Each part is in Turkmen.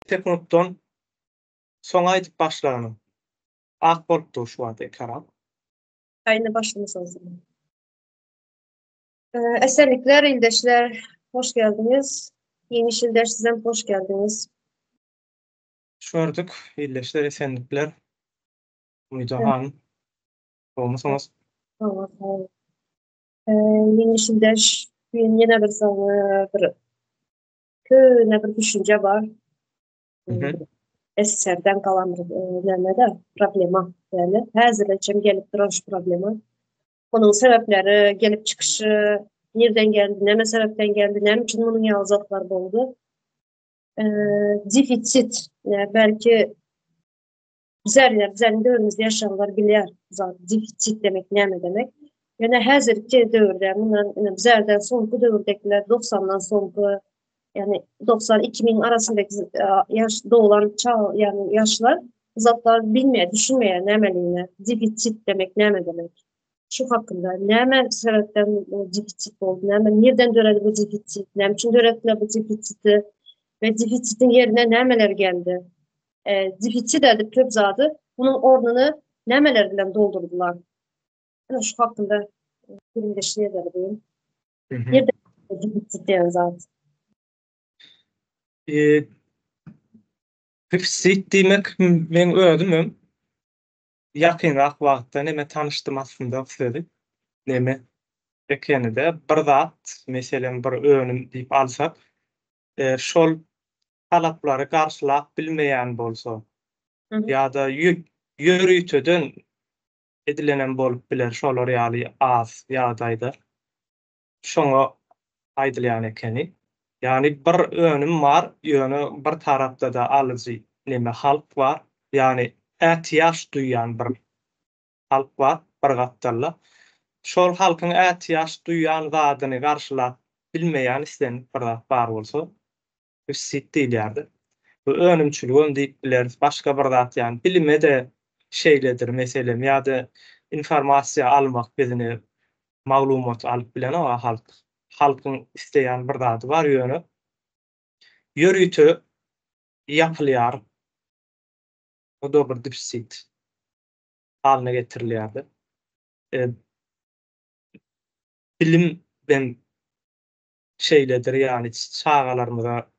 Teknopdan soňa aýdyp başlanyň. Ak bolupdy şu wagt ekran. Aynı başlamışsınız. Esenlikler, ildeşler, hoş geldiniz. Yeni ildeş sizden hoş geldiniz. Şördük, illeşler, esenlikler. Müdahan. Olmasanız. Tamam. Yeni ildeş, yine bir sana bir düşünce var. Eserden kalan bir problema. Yani hazırlayacağım gelip duran şu problema. Onun sebepleri, gelip çıkışı, nereden geldi, neme sebepten geldi, nem için bunun yazatlar oldu. Defisit, yani belki bizlerinde önümüzde yaşayanlar bilir zaten defisit demek ne demek. Yani hazırki dövrde, bizlerden sonku dövrdekiler 90'dan sonku, yani 90-2000 arasındaki doğulan yani yaşlar zatlar bilmeye, düşünmeye nemeliğine defisit demek ne demek. Şu hakkında näme sebepten defisit oldu, nereden döredi bu defisit, näme için dörediler bu defisiti ve defisitin yerine nämeler geldi. Defisit edip köp zadı, bunun ornunu nämeler bilen doldurdular. Yani şu hakkında bilimde şey ederim. Nereden defisit diyen zat? Defisit demek men ödümüm. Yakınrak wagtda näme tanışdym aslında sizle. Näme ekeni de bir zat, meselen bir önüm diýip alsak, şol talaplary garşylap bilmeýän bolsa, ýa-da ýörüýteden edilenen bolup biler, şolar ýaly az ýagdaýda. Şoňa aýdylýan ekeni. Yani bir önüm var, ýöne bir tarapda da alyjy näme halk var. Yani ähtiýaç duýan bir halk var, bir gatdalla. Şol halkyň ähtiýaç duýan zadyny garşylap bilmeýän isten bir zat bar bolsa, defisit diýilýärdi. Bu önümçülügüm diýip biler, başga bir zat ýani bilime de şeýledir meselem, ýa-da informasiýa almak bizini maglumat alyp bilen o halkyň isteýän bir zady var ýöne. Ýörüýte ýapylýar. O da bir defisit halyna getirilýärdi. Bilim ben şeýledir, ýani çağalarymyza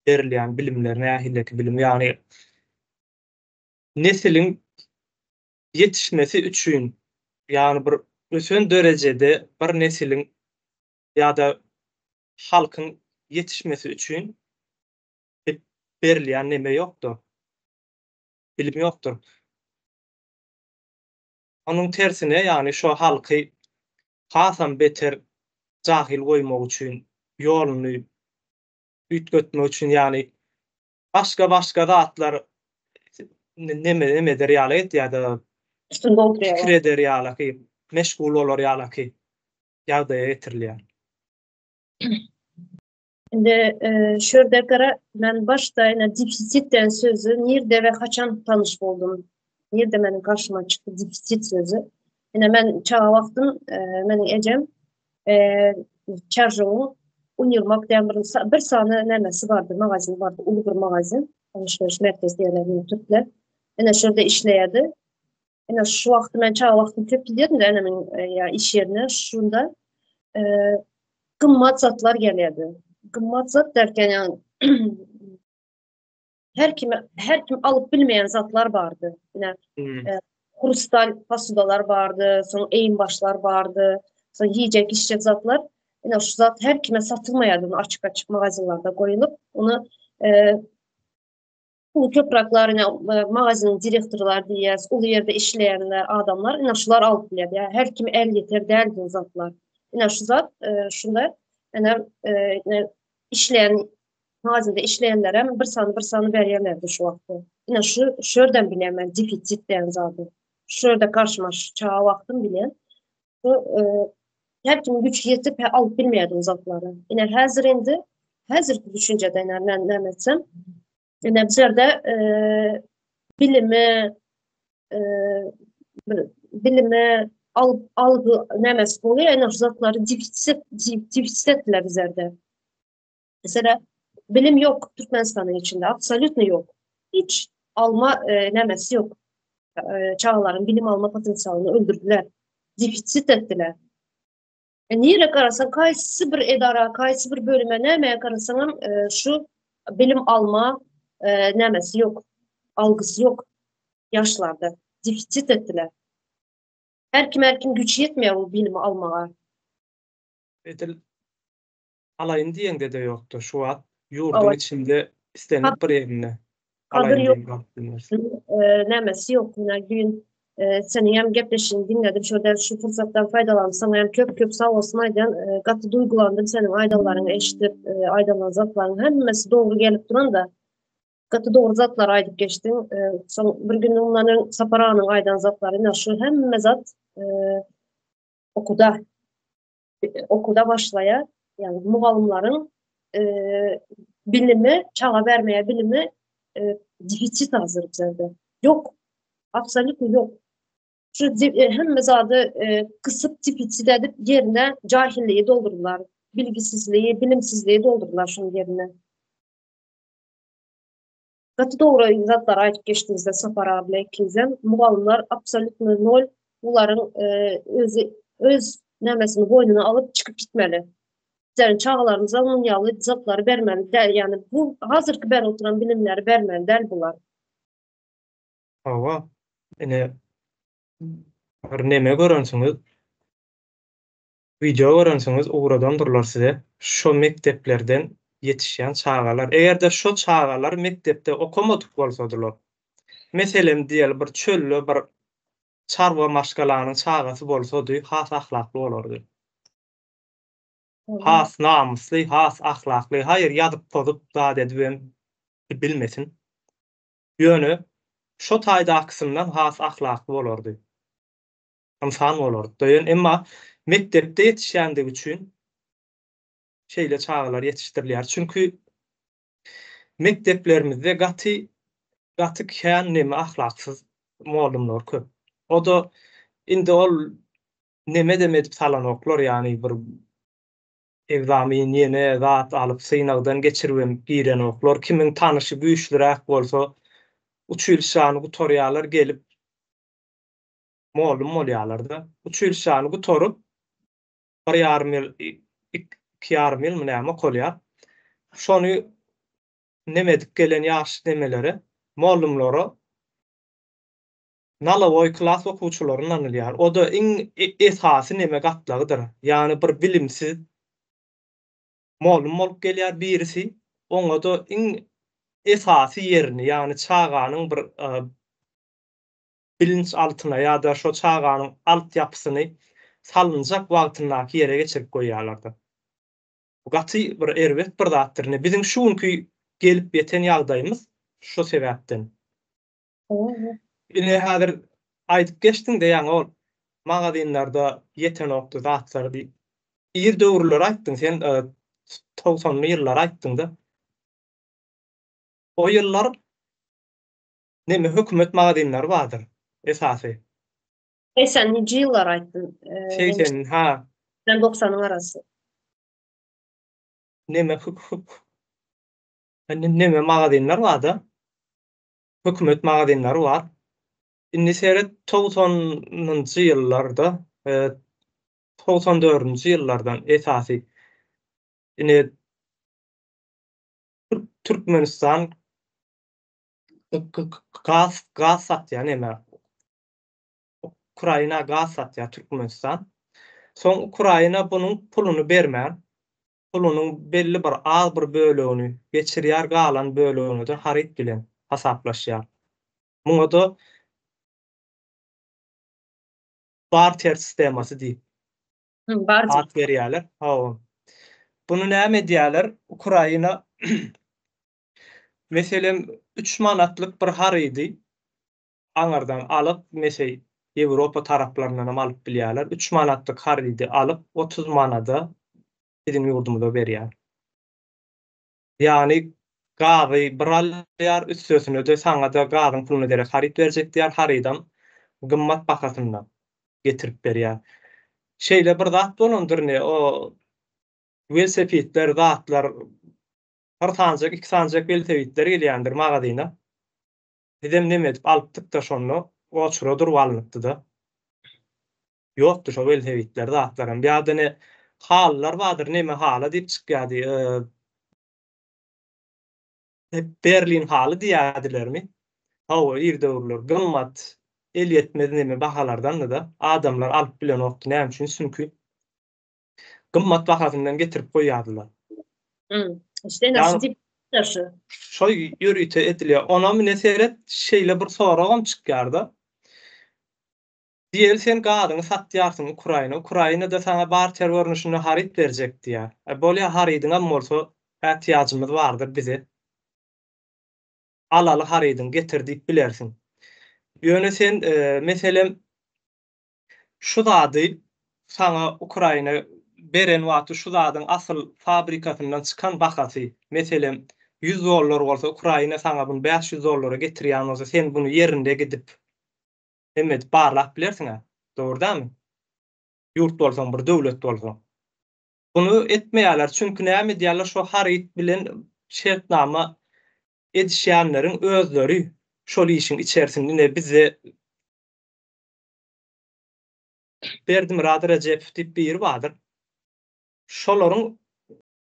berilýän bilimler, nähildeki bilim, ýani neslin yetişmesi üçin, ýani bir ösen derejede bir neslin ýa-da halkyň yetişmesi üçin berilýän näme ýokdur. Bilim ýokdur. Onuň tersine, ýani şo halky hasam beter jahil goýmak üçin, ýoluny ütgetmek üçin, ýani başga zatlar näme der ýaly ýa-da fikir eder ýaly, meşgul bolar ýaly ýagdaýa getirilýär. Şimdi şöyle gara ben başta defisit den sözü nerede ve kaçan tanış oldum. Nerede benim karşıma çıktı defisit sözü. Yani ben çağa vaktım, benim ecem çarjımı unirmak diyen bir sahne nemesi vardı, magazin vardı, ulu bir magazin. Alışveriş merkezi yerlerinde Türkler. Yani şurada işleyerdi. Yani şu vakti ben çağa vaktım köp gidiyordum da ya iş yerine şunda gımmat zatlar gelirdi. Gımmat zat derken yani her kim alıp bilmeyen zatlar vardı. Yani krustal fasudalar vardı, sonra eğimbaşlar vardı, sonra yiyecek içecek zatlar. Yani şu zat her kime satılmayadı, açık magazinlarda koyulup onu köpraklar, magazinin direktorlar diyez, ulu yerde işleyenler, adamlar, yani şular alıp bilirdi. Yani her kim el yeter derdi zatlar. Yani şu zat şunda yani işleyen magazinde işleyenlere bir sanı berýärlerdi şu wagtda. Ina şörden bilen men defisit diýen zady. Şörde karşıma çağa wagtym bilen. Her kim güç yetip alıp bilmeýärdi zatlary. Ina hazırki düşünjeden näme etsem, ina bizlerde bilime algı nämesi bolýar, ina zatlary defisitler bizlerde. Mesela bilim yok Türkmenistan'ın içinde. Absolutely yok. Hiç alma nemesi yok. Çağların bilim alma potansiyelini öldürdüler. Defitsit ettiler. Niye karasan kaysı bir edara, kaysı bir bölüme nemeye karasan şu bilim alma nemesi yok. Algısı yok. Yaşlarda. Defitsit ettiler. Her kim güç yetmiyor o bilimi almaya. Edil alayın diýende de ýokdur. Şu wagt ýurdun Evet. içinde istenip bir ýerine Kadir alayın yok. diýip bakdylar. Nemesi yok. Gün senin hem gepleşin dinledim. Şöyle şu fırsattan faydalandım. Hem köp sağ olsun Aydan. Katı duygulandım. Senin aydalarını eşitip aydalan zatların hemmesi doğru gelip duran da katı doğru zatlar aydıp geçtin. Son bir gün onların Sapara'nın aydan zatları şu hemme zat okuda başlaya yani mugallimlerin bilimi, çağa vermeye bilimi defitsit hazır bizde. Yok. Absolut yok. Şu hem zadı kısıp defitsit edip yerine cahilliği doldururlar. Bilgisizliği, bilimsizliği doldururlar şunun yerine. Katı doğru zatlar ayıp geçtiğinizde Safar abiyle ikizem, mugallimler absolut nol, bunların öz nemesini boynuna alıp çıkıp gitmeli. Bizlerin çağlarımıza munyalı zatları vermeli. Yani bu hazırki ben oturan bilimleri vermeli der bunlar. Hawa ene bir neme görensiňiz, video görensiňiz ugradandyrlar size. Şo mekteplerden yetişýän çağalar. Egerde şo çağalar mektepde okumadyk bolsadylar. Meselem diýel bir çöllü bir çarwa maşgalanyň çağasy bolsady, has ahlakly bolardy. Has namusly, has ahlakly, hayır ýazyp pozup zat edibem bilmesin. Ýöne şo taýda kysymdan has ahlakly bolardy. Insan bolardy. Doýan emma mektepde ýetişýändik üçin şeýle çağlar ýetişdirilýär. Çünki mekteplerimizde gaty kän neme ahlaksyz muallimler köp. O da indi ol neme demedip salanoklar ýani bir egzamin ýene zat alyp synagdan geçiribem giren oklar. Kimin tanyşy güýçliräk bolsa uçulşany gutorýarlar gelip muallim bolýarlar-da. Uçulşany gutorup 1,5 ýyl 2,5 ýyl näme kolýar. Şonu nemedik gelen ýaşy nemelere muallimlere nalawoý klas okuwçylaryny anylýar. O da iň esasy neme gatlagydyr. Ýani bir bilimsiz muallim bolup gelýär birisi, oňa da iň esasy ýerini, ýani çağanyň bir bilinç altyna ýa-da şo çağanyň alt ýapysyny salynjak wagtyndaky ýere geçirip goýýarlar. Bu gaty bir erbet bir zatdyr. Bizim şuňky gelip ýeten ýagdaýymyz şo sebäpden. Ine häzir aýdyp geçdiň-de ýa-ni ol magazinlarda ýeten okdy zatlar bir ýer döwürler aýtdyň sen 90'ly ýyllar aýtdyň-da. O ýyllar neme hökümet magazinleri bardyr esasy. Sen nice yıllar aydın? 80 ha 90'ın arası. neme neme magazinler bardy. Hökümet magazinleri bar. Indi seret 90-njy ýyllarda 94-njy ýyllardan esasy ine Türkmenistan gaz satýan eme Ukraina gaz satýar Türkmenistan. Soň Ukraina bunyň puluny bermän, pulunyň belli bir az bir bölegini geçirýär, galan bölegini de haryt bilen hasaplaşýar. Muňa da barter sistemasy diýip Barcı. ad berýärler. Bunu näme diýerler? Ukraina meselem 3 manatlyk bir harydy aňardan alyp, mesel Ýewropa taraplaryndan alyp bilýärler. 3 manatlyk harydy alyp 30 manada bizim ýurdumyza berýär. Ýani gazy bir alýar, üstüne de saňa da gazyň puluny derek haryt berjek diýär, harydan gymmat bahasyndan getirip berýär. Şeýle bir zat bolandyr o velosipedler, zatlar Bir sancak, iki sancak weltewitler gelýändir magazyna. Edem neme edip alypdyk da şonu oçura durup alnypdy-da. Ýokdy şo weltewitler zatlaram. Ýa-da hallar badyr, neme hala diýip çykýardy. Berlin haly diýärdilermi? Hawa ýerde gymmat el ýetmez neme bahalardan-da adamlar alyp bilen okdy. Näme üçin? Çünki gymmat bahasyndan getirip goýýardylar. İşte nasıl Yani dip taşı. şo ýürüýte edilýär. Ona mine seret şeýle bir soragam çykýardy. Diýel sen gadyňy satýarsyň Ukraina. Ukraina da sana barter görnüşini haryp berjek diýär. Bolýa harydyňam bolsa ähtiýajymyz bardyr bize. Alaly harydyň getirdik bilersiň. Ýöne sen meselem şu zady sana Ukraina beren wagty şu zadyň asyl fabrikasyndan çykan bahasy. Meselem $100 bolsa Ukraina sana bunu $500 getirýän bolsa sen bunu yerinde gidip hemet barlap bilersiň. Dogry-damy? Ýurt bolsaň, bir döwlet bolsaň. Bunu etmeýärler çünki näme diýerler şo haryt bilen şertnama edişýänleriň özleri şol işin içerisinde bize Berdimir Recep diýip biri badyr. Şolaryň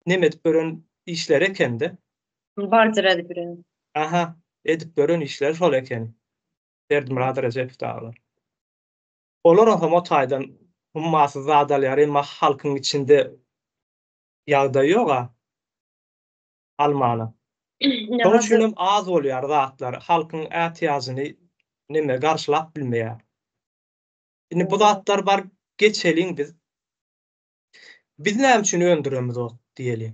neme edip beren işleri ekende. Barter edip bilen. Aha, edip beren işler şol eken. Berdimir Recep daglar. Olar hem o taýdan hummasy zadalýar, emma halkyň içinde ýagdaý ýok-a. Almana. Şoň üçin hem az bolýar zatlar. Halkyň ähtiýagyny neme garşylap bilmeýär. Indi bu zatlar bar geçeliň biz. Biz näme üçin öndüremiz o diýeli.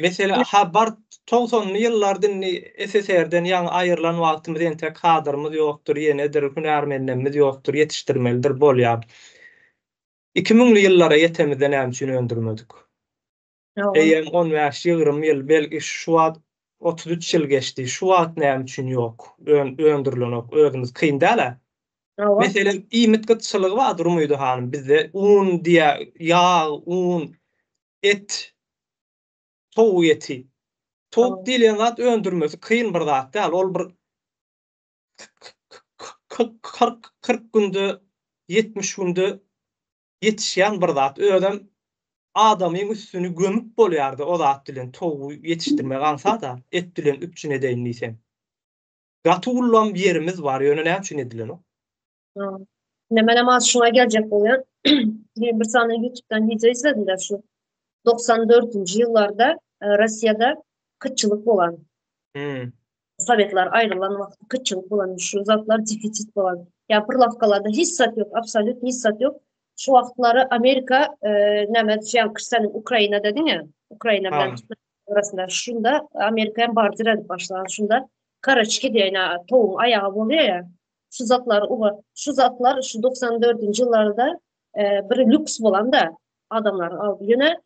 Mesela bar 90'ly ýyllardan SSR'den ýa-ni aýrylan wagtymyz ente kadrymyz ýokdur, ýenedir, hünärmenlerimiz ýokdur, ýetişdirmelidir bolýar. 2000'li ýyllara ýetemizde näme üçin öndürmedik? Eýem 15-20 ýyl, belki şu wagt 33 ýyl geçdi. Şu wagt näme üçin ýok? Öndürilenok, özümiz kyn däl. Mesela iýmit gytçylygy bar durmuydy hanym bizde. Un diýä, ýağ, un, et, towuk eti. Towuk diýilen zat öndürmesi kyn bir zat däl. Ol bir 40 günde, 70 günde yetişýän bir zat. Ödem adamyň üstüni gömüp bolýardy o zat bilen towu ýetişdirmek gansa da et bilen üpçün edeýin diýsem. Gaty ullan bir ýerimiz bar, ýöne näme üçin edilen o? Hemen az şuna gelecek oluyor. Bir tane YouTube'dan video izledim de şu 94. yıllarda Rusya'da kıtçılık olan. Sovetler ayrılan vakti kıtçılık olan şu zatlar defisit olan. Ya pırlafkalarda hiç sat yok, absolut hiç sat yok. Şu vaktları Amerika nemet şey kırsanın Ukrayna dedin ya, Ukrayna bilen arasında şunda Amerika'ya barter edip başlayan şunda Karaçki diye tohum ayağı oluyor ya. Şu zatlar şu 94. yıllarda bir lüks bolan da adamlar aldı yine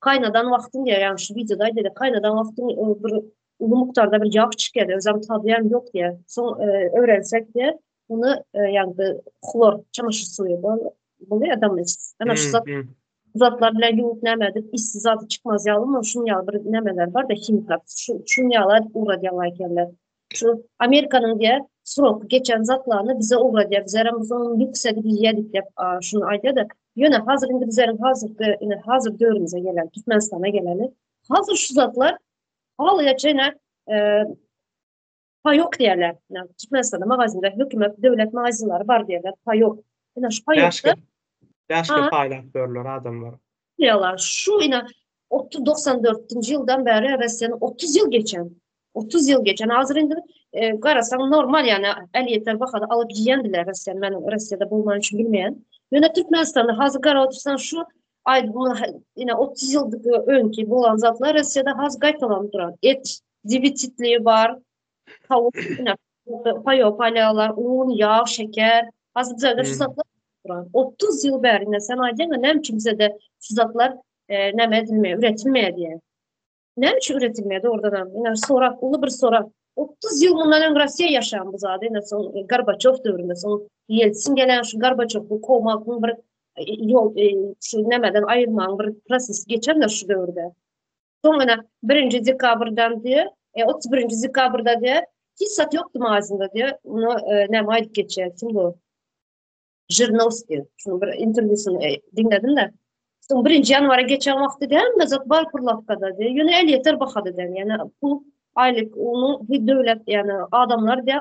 kaynadan vaktin diye yani şu videoda dedi kaynadan vaktin bir ulu miktarda bir yağ çıkıyordu özüm tadıyan yok diye son öğrensek diye bunu yani klor çamaşır suyu buluyor adamın için. Yani şu zatlar bile yuvuk nemedir işsiz zatı çıkmaz yağlı ama şunun yağlı bir nemeler var da kimikler şunun yağlar uğradiyallaykenler. Şu Amerika'nın diye Surok geçen zatlarını bize uğradı. Bizlerin bizim yüksek bir yedik yap şunu ayda da yine hazır indi bizlerin hazır dövrümüze gelen Türkmenistan'a geleni hazır şu zatlar halıya çene payok diyorlar. Yani Türkmenistan'da magazinde hükümet devlet magazinleri var diyorlar. Payok. Yani şu payokta Başka paylaşıyorlar adamlar. Diyorlar şu yine 94. yıldan beri Rusya'nın 30 yıl geçen 30 yıl geçen hazır indi garasan normal yani eliyetler bakada alıp yiyendiler Rusya'nın ben Rusya'da bulmanı için bilmeyen. Yine Türkmenistan'da hazır gara otursan şu ay yine 30 yıllık önki bulan zatlar Rusya'da hazır gaytalan duran et divititliği var tavuk yine payo palyalar un yağ şeker hazır bizde şu zatlar duran 30 yıl beri yine sen aydan ne için bize de şu zatlar ne edilmeye üretilmeye diye. Ne için üretilmedi oradan? Yani sorak, ulu bir sorak. 30 yıl bundan önce Rusya yaşandı zaten. Yani son Gorbaçov dövründe, son Yeltsin gelen şu Gorbaçov bu kovmakın bir yol, şu nemeden ayırmanın bir proses geçenler şu dövrde. Sonra 1. dekabrdan diye 31. dekabrda diye hiç sat yoktu mağazında diye onu ne aydıp geçersin bu. Жирновский. Şunu bir interviewsunu dinledim de. Son 1. yanvara geçen vakti de hem de zat bar pırlapkada de. Yine el yeter bakadı de. Yani bu aylık onu bir devlet yani adamlar de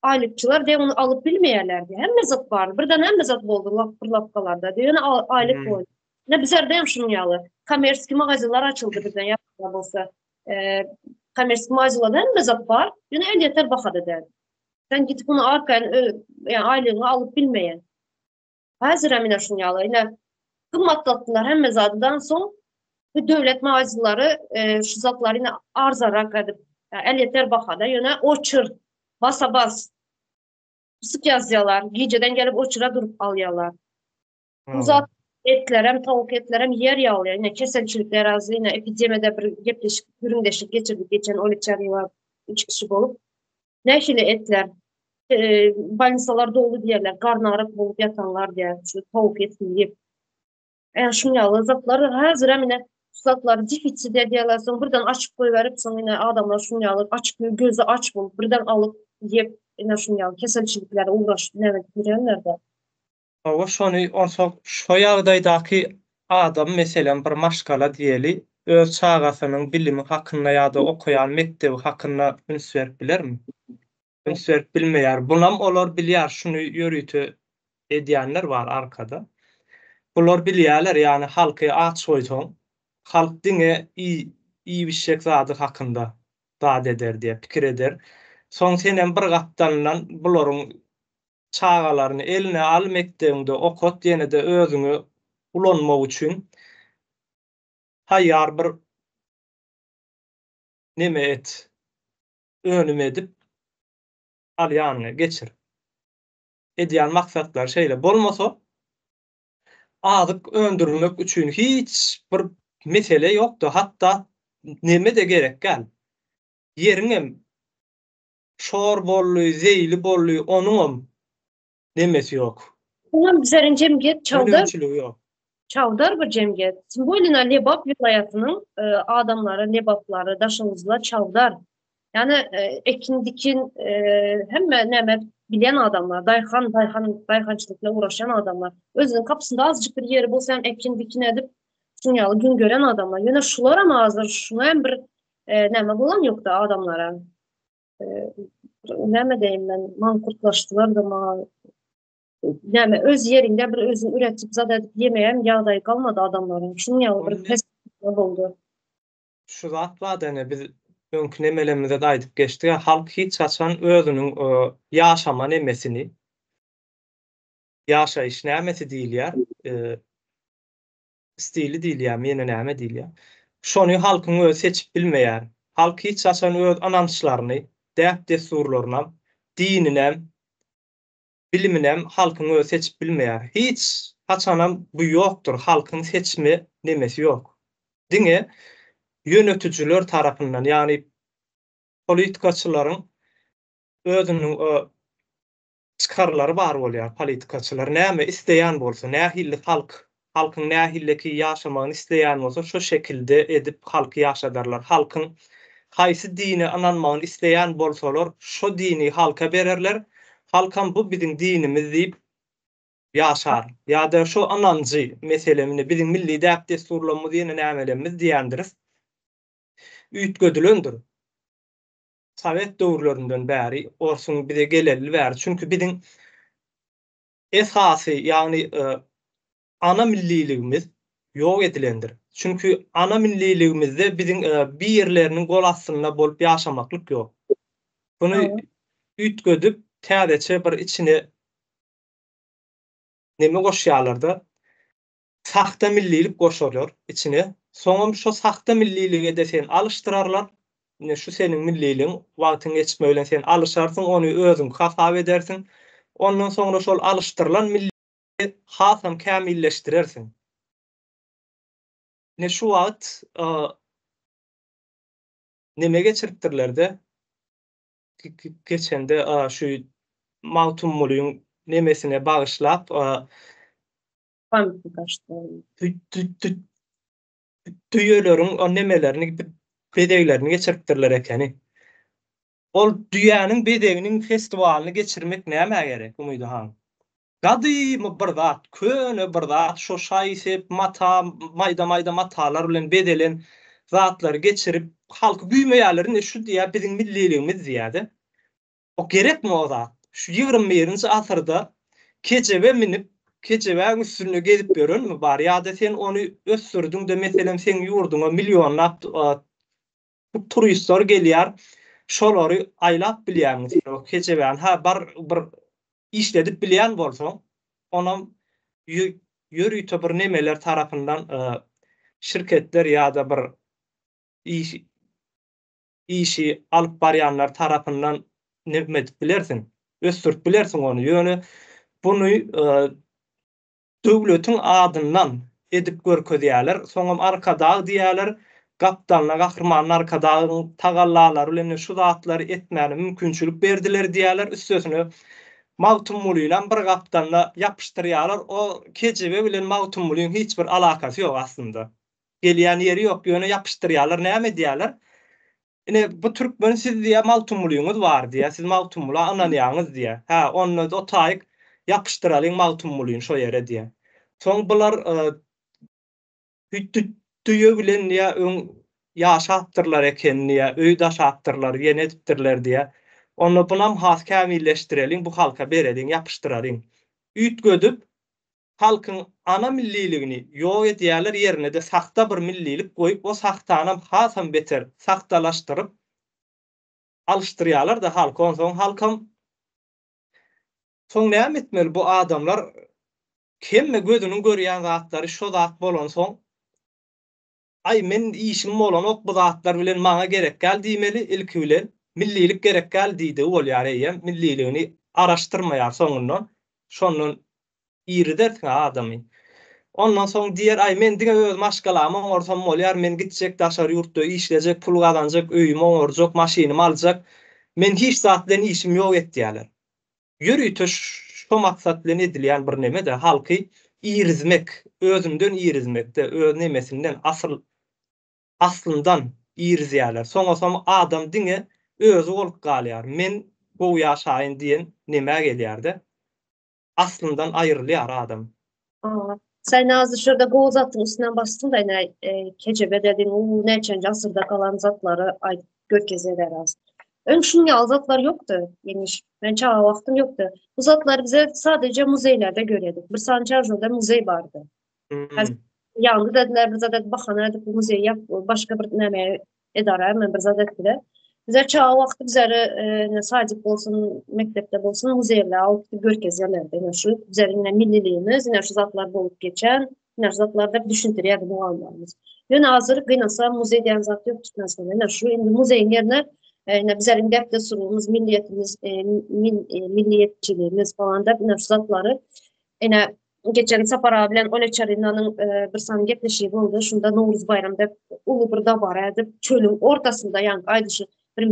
aylıkçılar de onu alıp bilmeyerler de. Hem de zat var. Birden hem de zat boldu pırlapkalarda de. Yani aylık Hmm. boydu. Ne bizler de hem şunu yalı. Kamerski mağazalar açıldı birden yaptılar olsa. Kamerski mağazalarda hem de zat var. Yine el yeter bakadı de. Sen gidip bunu arkayan yani aylığını alıp bilmeyen. Hazır emine şunu yalı. Yine kımmatlattılar hem mezadıdan son bu devlet mağazaları şu zatları yine arzarak edip yani el yeter bakada yine oçur basa bas sık yazıyorlar. Geceden gelip oçura durup alıyorlar. Bu Hmm. zat etler hem tavuk etler hem yer yağlıyor. Yine keselçilikler az yine epidemide bir gepleşik üründeşik geçirdik. Geçen 13 ay var 3 kişi bulup. Neşeli etler balınsalar dolu diyorlar. Karnı ağrık bulup yatanlar diye. Şu tavuk etini yiyip. Yani şunu yalı zatları hazır emine zatları defitsi de diyorlar. Sonra buradan açıp koyuverip sonra yine adamlar şunu yalı açık gözü aç bulup buradan alıp yiyip yine şunu yalı keselçiliklere uğraşıp ne bilenler de. O şonu şo ýagdaýdaky adam meselem bir maşgala diýeli öz çağasynyň bilimi hakynda ýa-da okuyan mektebi hakynda üns berip bilermi? Üns berip bilmeýär. Bunam olar bilýär, şunu ýörüýte edýänler bar arkada. Bular bilýärler, ýani halky aç goýsaň, halk diňe iyi bir şey zady hakynda dad eder diýip pikir eder. Soň senen bir gapdandan bularyň çağalaryny eline al, mekdebinde okat, ýene-de özüňi ulanmak üçin haýýar bir neme et, önüm edip al ýanyna geçir. Edýän maksatlar şeýle bolmasa azyk öndürmek üçin hiç bir mesele ýokdur. Hatda neme de gerek gel. Ýeriňem şor bolly, zeýli bolly, onuňam nemesi ýok. Bunun bizlerin cemiyet Önümçüligi ýok. çavdar bir cemiyet. Simbolina Lebap vilayatynyň adamları, Lebapları, daşyňyzlar çavdar. Yani ekin dikin hemme näme bilen adamlar, dayhançylykla uğraşan adamlar. Özünün kapısında azıcık bir yeri bolsa hem ekin dikin edip dünýäli gün gören adamlar. Ýöne şular ama hazır şuna hem bir näme bolan ýok da adamlara. Näme diýim men, mankurtlaşdylar da näme öz yerinde bir özün üretip zat edip yemeyen ýagdaý kalmadı adamların. Şunu ýaly bir pes boldu. Şu zat badany biz öňkü nemelerimize de aýdyp geçdik. Halk hiç açan özüniň ýaşama nemesini, ýaşaýyş nämesi diýilýär, stili diýilýär, mene näme diýilýär. Şonu halkyň özü seçip bilmeýär. Halk hiç açan öz anançlaryny, däp desturlaryna, dinine, bilimine halkyň özü seçip bilmeýär. Hiç haçanam bu ýokdur. Halkyň seçme nemesi ýok. Diňe yöneticiler tarapyndan, ýani politikaçylaryň özüniň çykarlary bar bolýar. Politikaçylar näme isleýän bolsa, nähilli halkyň nähilleki ýaşamagyny isleýän bolsa, şo şekilde edip halky ýaşadarlar. Halkyň haýsy dine ananmagyny isleýän bolsalar, şo dini halka bererler. Halkam bu biziň dinimiz diýip ýaşar. Ýa-da şo anancy meselemini biziň milli däp desturlarymyz ýene nämelerimiz diýendir. Üýtgödülendir. Sovet döwürlerinden bäri olsun bize geleli bäri. Çünki biziň esasy ýagny ana milliligimiz ýok edilendir. Çünki ana milliligimizde biziň bir ýerleriniň gol astynda bolup ýaşamaklyk ýok. Bunu üýtgödüp täzeçe bir içine neme goşýarlar-da? Sahta millilik goşarlar içine. Soňam şo sahta millilige de sen alıştırarlar. Ne şu senin milliliğin wagtyň geçme bilen sen alışarsın, onu özüň hasap edersin. Ondan sonra şol alıştırılan milliliği hasam kamilleştirersin. Ne şu wagt neme geçiripdirler-de? Geçende şu mawtumlulyň nemesine bagyşlap düýelerin o nemelerini, bedeglerini geçiripdirler ekeni. Ol düýäniň bedeginiň festiwalyny geçirmek näme gerek umydyhan? Gadymy bir zat, köne bir zat şo şaýsep mata, maýda matalar bilen bedelen zatlary geçirip halky güýmeýärlerini şu diýä biziň milliligimiz diýädi. O gerekmi o zat? Şu 21-nji asyrda kejebe minip, kejebäň üstüne gezip berenmi bar? Ýa-da sen onu ösdürdüň de meselem sen ýurduňa millionlap turistler gelýär. Şolary aýlap bilýärmiz. O kejebäň bir işledip bilýän bolsaň, onam ýörüýte bir nemeler tarapyndan şirketler ýa-da bir işi alyp barýanlar tarapyndan näme edip bilersiň? Ösdürip bilersiň onu. Ýöne bunu döwletiň adyndan edip görkezýärler. Soňam arkadagy diýärler, gapdanlar, gahrmanlar arkadagyň tagallalary bilen şu zatlary etmäni mümkinçilik berdiler diýärler. Üstesine mawtumlylan bir gapdanla ýapyşdyrýarlar. O kejebe bilen mawtumlyň hiç bir alakasy ýok aslında. Gelýän ýeri ýok, ýöne ýapyşdyrýarlar. Näme diýärler? Ine bu türkmen siz diýä mawtumlygyňyz bar diýä, siz mawtumly ananýaňyz diýä. Ha, onu o taýyk ýapyşdyralyň mawtumlygyny şo ýere diýä. Soň bular düýe bilen ýa ýaşapdyrlar ekenini ýa öýdaşapdyrlar, ýene edipdirler diýä. Onu bunam has kämilleşdireliň, bu halka bereliň, ýapyşdyralyň. Üýtgödüp halkyň ana milliligini ýok edýärler, ýerine de saxta bir millilik goýup, o saxtanam hasam beter saxtalaşdyryp alışdyrýarlar da halka. Soň halkam soň näme etmeli bu adamlar? Kemme gözüniň görýän zatlary şo zat bolan soň, ay men işim bolan ok bu zatlar bilen maňa gerek gel diýmeli, ilki bilen millilik gerek gel diýdi bolýar eýem, milliligini araşdyrmaýar soňundan, şondan iri dersiň adamy. Ondan soň diýer, ay men diňe öz maşgalama oňorsam bolýar, men gitjek daşary ýurtda işlejek, pul gazanjak, öýüm oňorjak, maşynamy aljak. Men hiç zat bilen işim ýok etdiýärler. Ýörüýte şo maksat bilen edilýän bir neme de halky irizmek, özünden irizmekde, öz nemesinden aslyndan irizýärler. Soňasam adam diňe özü bolup galýar. Men bu ýaşaýyn diýen neme gelýärde? Aslyndan aýrylýar adam. Sen nazır şurada Gozat'ın üstünden bastın da yine kecebe dediğin o neçenci asırda kalan zatları görkezler az. Ön şunu zatlar yoktu. Yeniş. Ben çağa vaktim yoktu. Bu zatlar bize sadece muzeylerde görüyorduk. Bir Sancarjo'da muzey vardı. Yandı dediler, bir zaten bakana bu muzeyi yap, başka bir neme edara hemen bir zaten ettiler. Bize çağa vakti bizleri sadece olsun, mektepte olsun muzeyler, alt görkezlerlerde yine şu üzerine milliliğimiz, yine şu zatlar bolup geçen, yine şu zatlarda düşündürüyordu bu anlarımız. Yine hazır kıynasa muzey diyen zat yok tutmasına. Yine şu muzeyin yerine yine bizlerin defter surumuz, milliyetimiz, milliyetçiliğimiz falan da yine şu zatları yine geçen Sapar abilen Oleçarina'nın bir sani gepleşiği oldu. Şunda Novruz Bayramı'da ulu bir da var. Çölün ortasında yani aydışı bir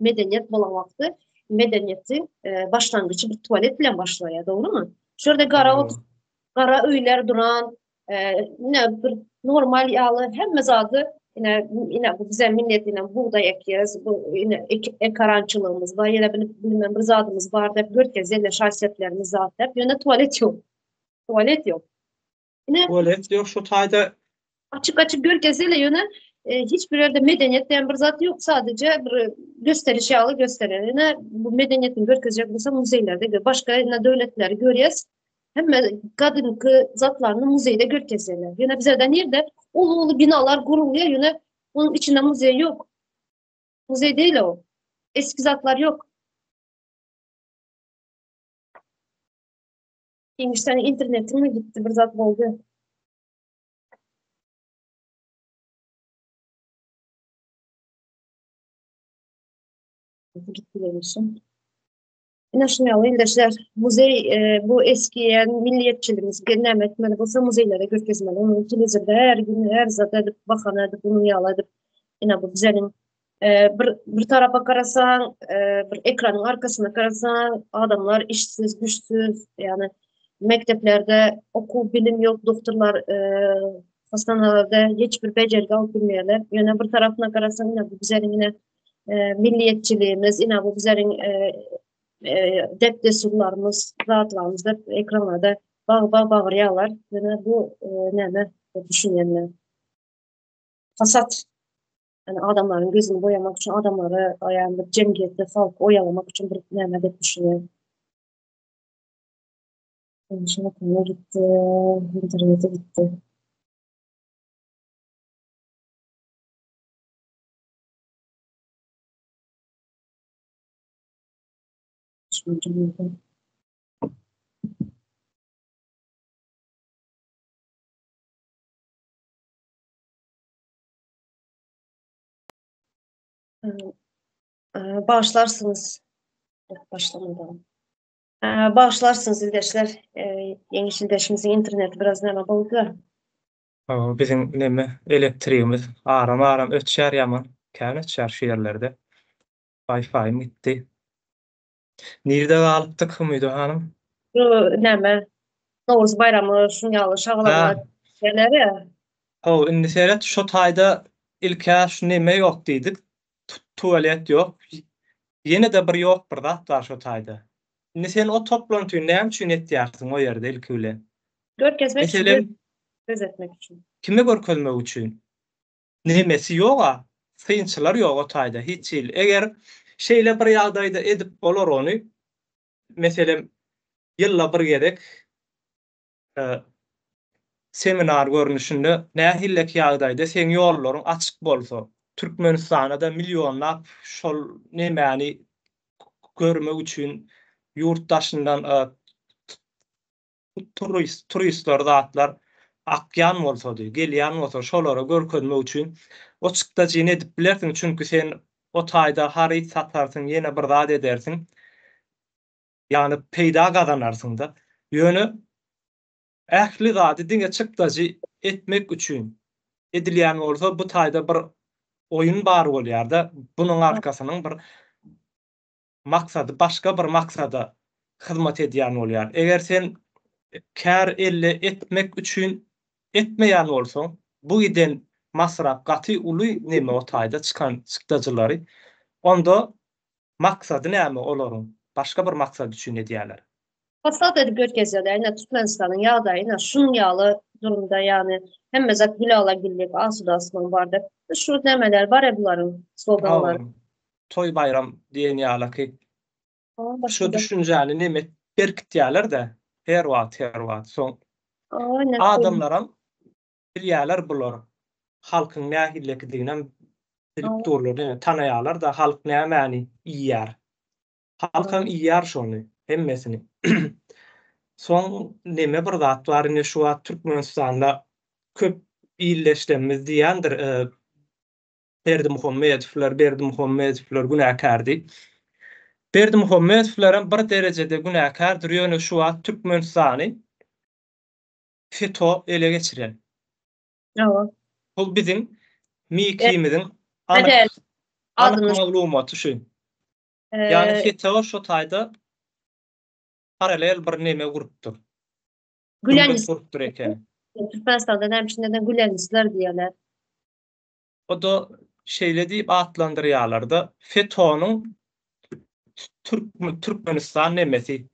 medeniyet bolan vakti medeniyeti başlangıcı bir tuvalet bilen başlaya, doğru mu? Şurada kara öýler duran yine bir normal ýaly hemme zady yine bu bize milletine buğday ekýäs, bu yine ekarançylygymız var, ýene bilmem bir zadymız bar dep görkezle şahsiýetlerimiz zat dep ýöne tuvalet ýok. Tuvalet yok. Yine Tuvalet yok şu tayda açık görkezle ýöne hiçbir yerde medeniyet diyen bir zat yok. Sadece bir gösteriş yağlı gösterir. Yine bu medeniyetin görkezecek olsa muzeylerde başka yine devletleri görüyoruz. Hem kadınki zatlarını muzeyde görkezlerler. Yine bizden yerde ulu binalar kuruluyor. Yine onun içinde muzey yok. Muzey değil o. Eski zatlar yok. İngilizce'nin internetim mi gitti bir zat oldu. Gittilermişim. Yine şunu arkadaşlar, muzey bu eskiyen milliyetçiliğimiz genel etmeli olsa muzeylere görkezmeli. Onun kilizirde her gün her zat edip bakan edip bunu yağladıp yine bu güzelin bir tarafa karasan bir ekranın arkasına karasan adamlar işsiz güçsüz yani mekteplerde okul bilim yok doktorlar Hastanelerde hiçbir beceri alıp bilmiyorlar. Yine bir tarafına karasan yine bu bizlerin yine milliyetçiliğimiz, yine bu bizlerin depdesurlarımız, rahatlarımızdır. Ekranlarda bağırıyorlar. Yine bu neme düşünenler. Hasat. Yani adamların gözünü boyamak için, adamları yani cemiyette, halk oyalamak için bir neme de düşünüyor. Şimdi konu gitti, internete gitti. Şimdi bağışlarsınız. Başlamadan. Bağışlarsınız ildeşler. Yeni ildeşimizin interneti biraz neme buldu. Bizim neme elektriğimiz aram ötşär yaman. Kän ötşär şu yerlerde. Wi-Fi'm gitti. Nirde galypdyk Hümüde hanım? Bu neme Novruz bayramı şunyalı şaglanlar Ha, yerleri. indi seyret şu taýda ilkä şu neme ýok diýdik. Tualet ýok. Ýene de bir ýok bir zat bar şu taýda. Indi sen o toplantyny näme üçin etýärsiň o ýerde ilki bilen? Görkezmek için, Meselem gözetmek için. kime görkezmek üçin? Nemesi ýoga, synçylar ýok o taýda hiç il. Eger şeýle bir ýagdaýda edip bolar ony, meselem ýylla bir gerek seminar görnüşinde nähillek ýagdaýda sen ýollaryň açyk bolsa, Türkmenistana da millionlap şol nemäni görmek üçin ýurtdaşyndan turistler zatlar akýan bolsady, gelýän bolsa şolara görkezmek üçin o çykda jyny edip bilersiň çünki sen o taýda haryt satarsyň, ýene bir zat edersiň. Ýani peýda gazanarsyň da. Ýöne ähli zady diňe çykdajy etmek üçin edilýän bolsa bu taýda bir oyun bar bolýar da. Bunyň arkasynyň bir maksady, başga bir maksada hyzmat edýän bolýar. Eger sen kär elle etmek üçin etmeýän bolsaň, bu iden masraf gaty uly neme o taýda çykan çykdajylary, onda maksady näme olaryň? Başga bir maksat üçin edýärler. Hasat edip görkezýärler. Ýene Türkmenistan'ın ýagdaýyna şunyalı durumda yani hemme zat Hilala gillik, asuda asman bardy. Şu nemeler bar buların sloganlary. Toy bayram diýen ýaly şu Başga da. düşünjäni neme berkitýärler de her wagt soň Ne adamlaram bilýärler bular. Halkyň nähillekidiginem bilip durlar, tanaýarlar da halk nämäni iýýär. Halkam iýýär şonu, hemmesini. Soň neme bir zat bar, ine şu wagt Türkmenistanda köp ýylleşdemiz diýendir. Berdimuhammedowler günäkärdi. Berdimuhammedowlaryň bir derejede günäkärdir. Ýöne şu wagt Türkmenistany FETÖ ele geçiren. Ýa. Bu bizim mikimiziň Bedel anyk adyny maglumaty şu. Ýani FETÖ şu taýda paralel bir neme gurupdyr. Gülenist. Gurupdyr eken. Türkmenistan'da nämişinden Gülenistler diýerler. O da şeýle diýip atlandyrýarlar da FETÖ'nüň Türkmenistan nemesi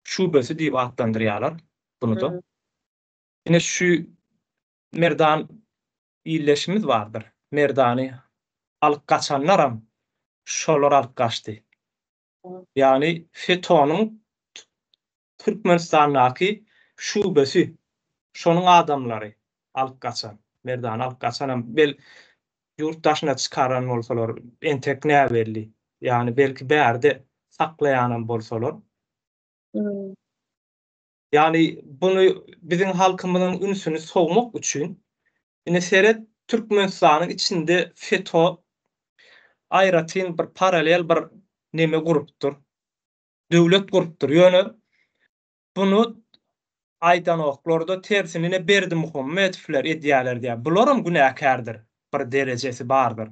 şubesi diýip atlandyrýarlar bunu da. Ine şu Merdan ýylleşimiz bardyr. Merdany alyp gaçanlaram şolar alyp gaçdy. Ýani FETÖ'nüň Türkmenistandaky şubesi, şonuň adamlary alyp gaçan, Merdan alyp gaçanam bel ýurtdaşyna çykaran bolsalar entek näberli. Ýani belki bärde saklaýanan bolsalar. Ýani bunu biziň halkymyzyň ünsüni sowmak üçin ine seret Türkmenistanyň içinde FETÖ aýratyn bir paralel bir neme gurupdyr. Döwlet gurupdyr. Ýöne bunu aýdan oklarda tersinine Berdimuhammedowler edýärler diýär. Bularam günäkärdir. Bir derejesi bardyr.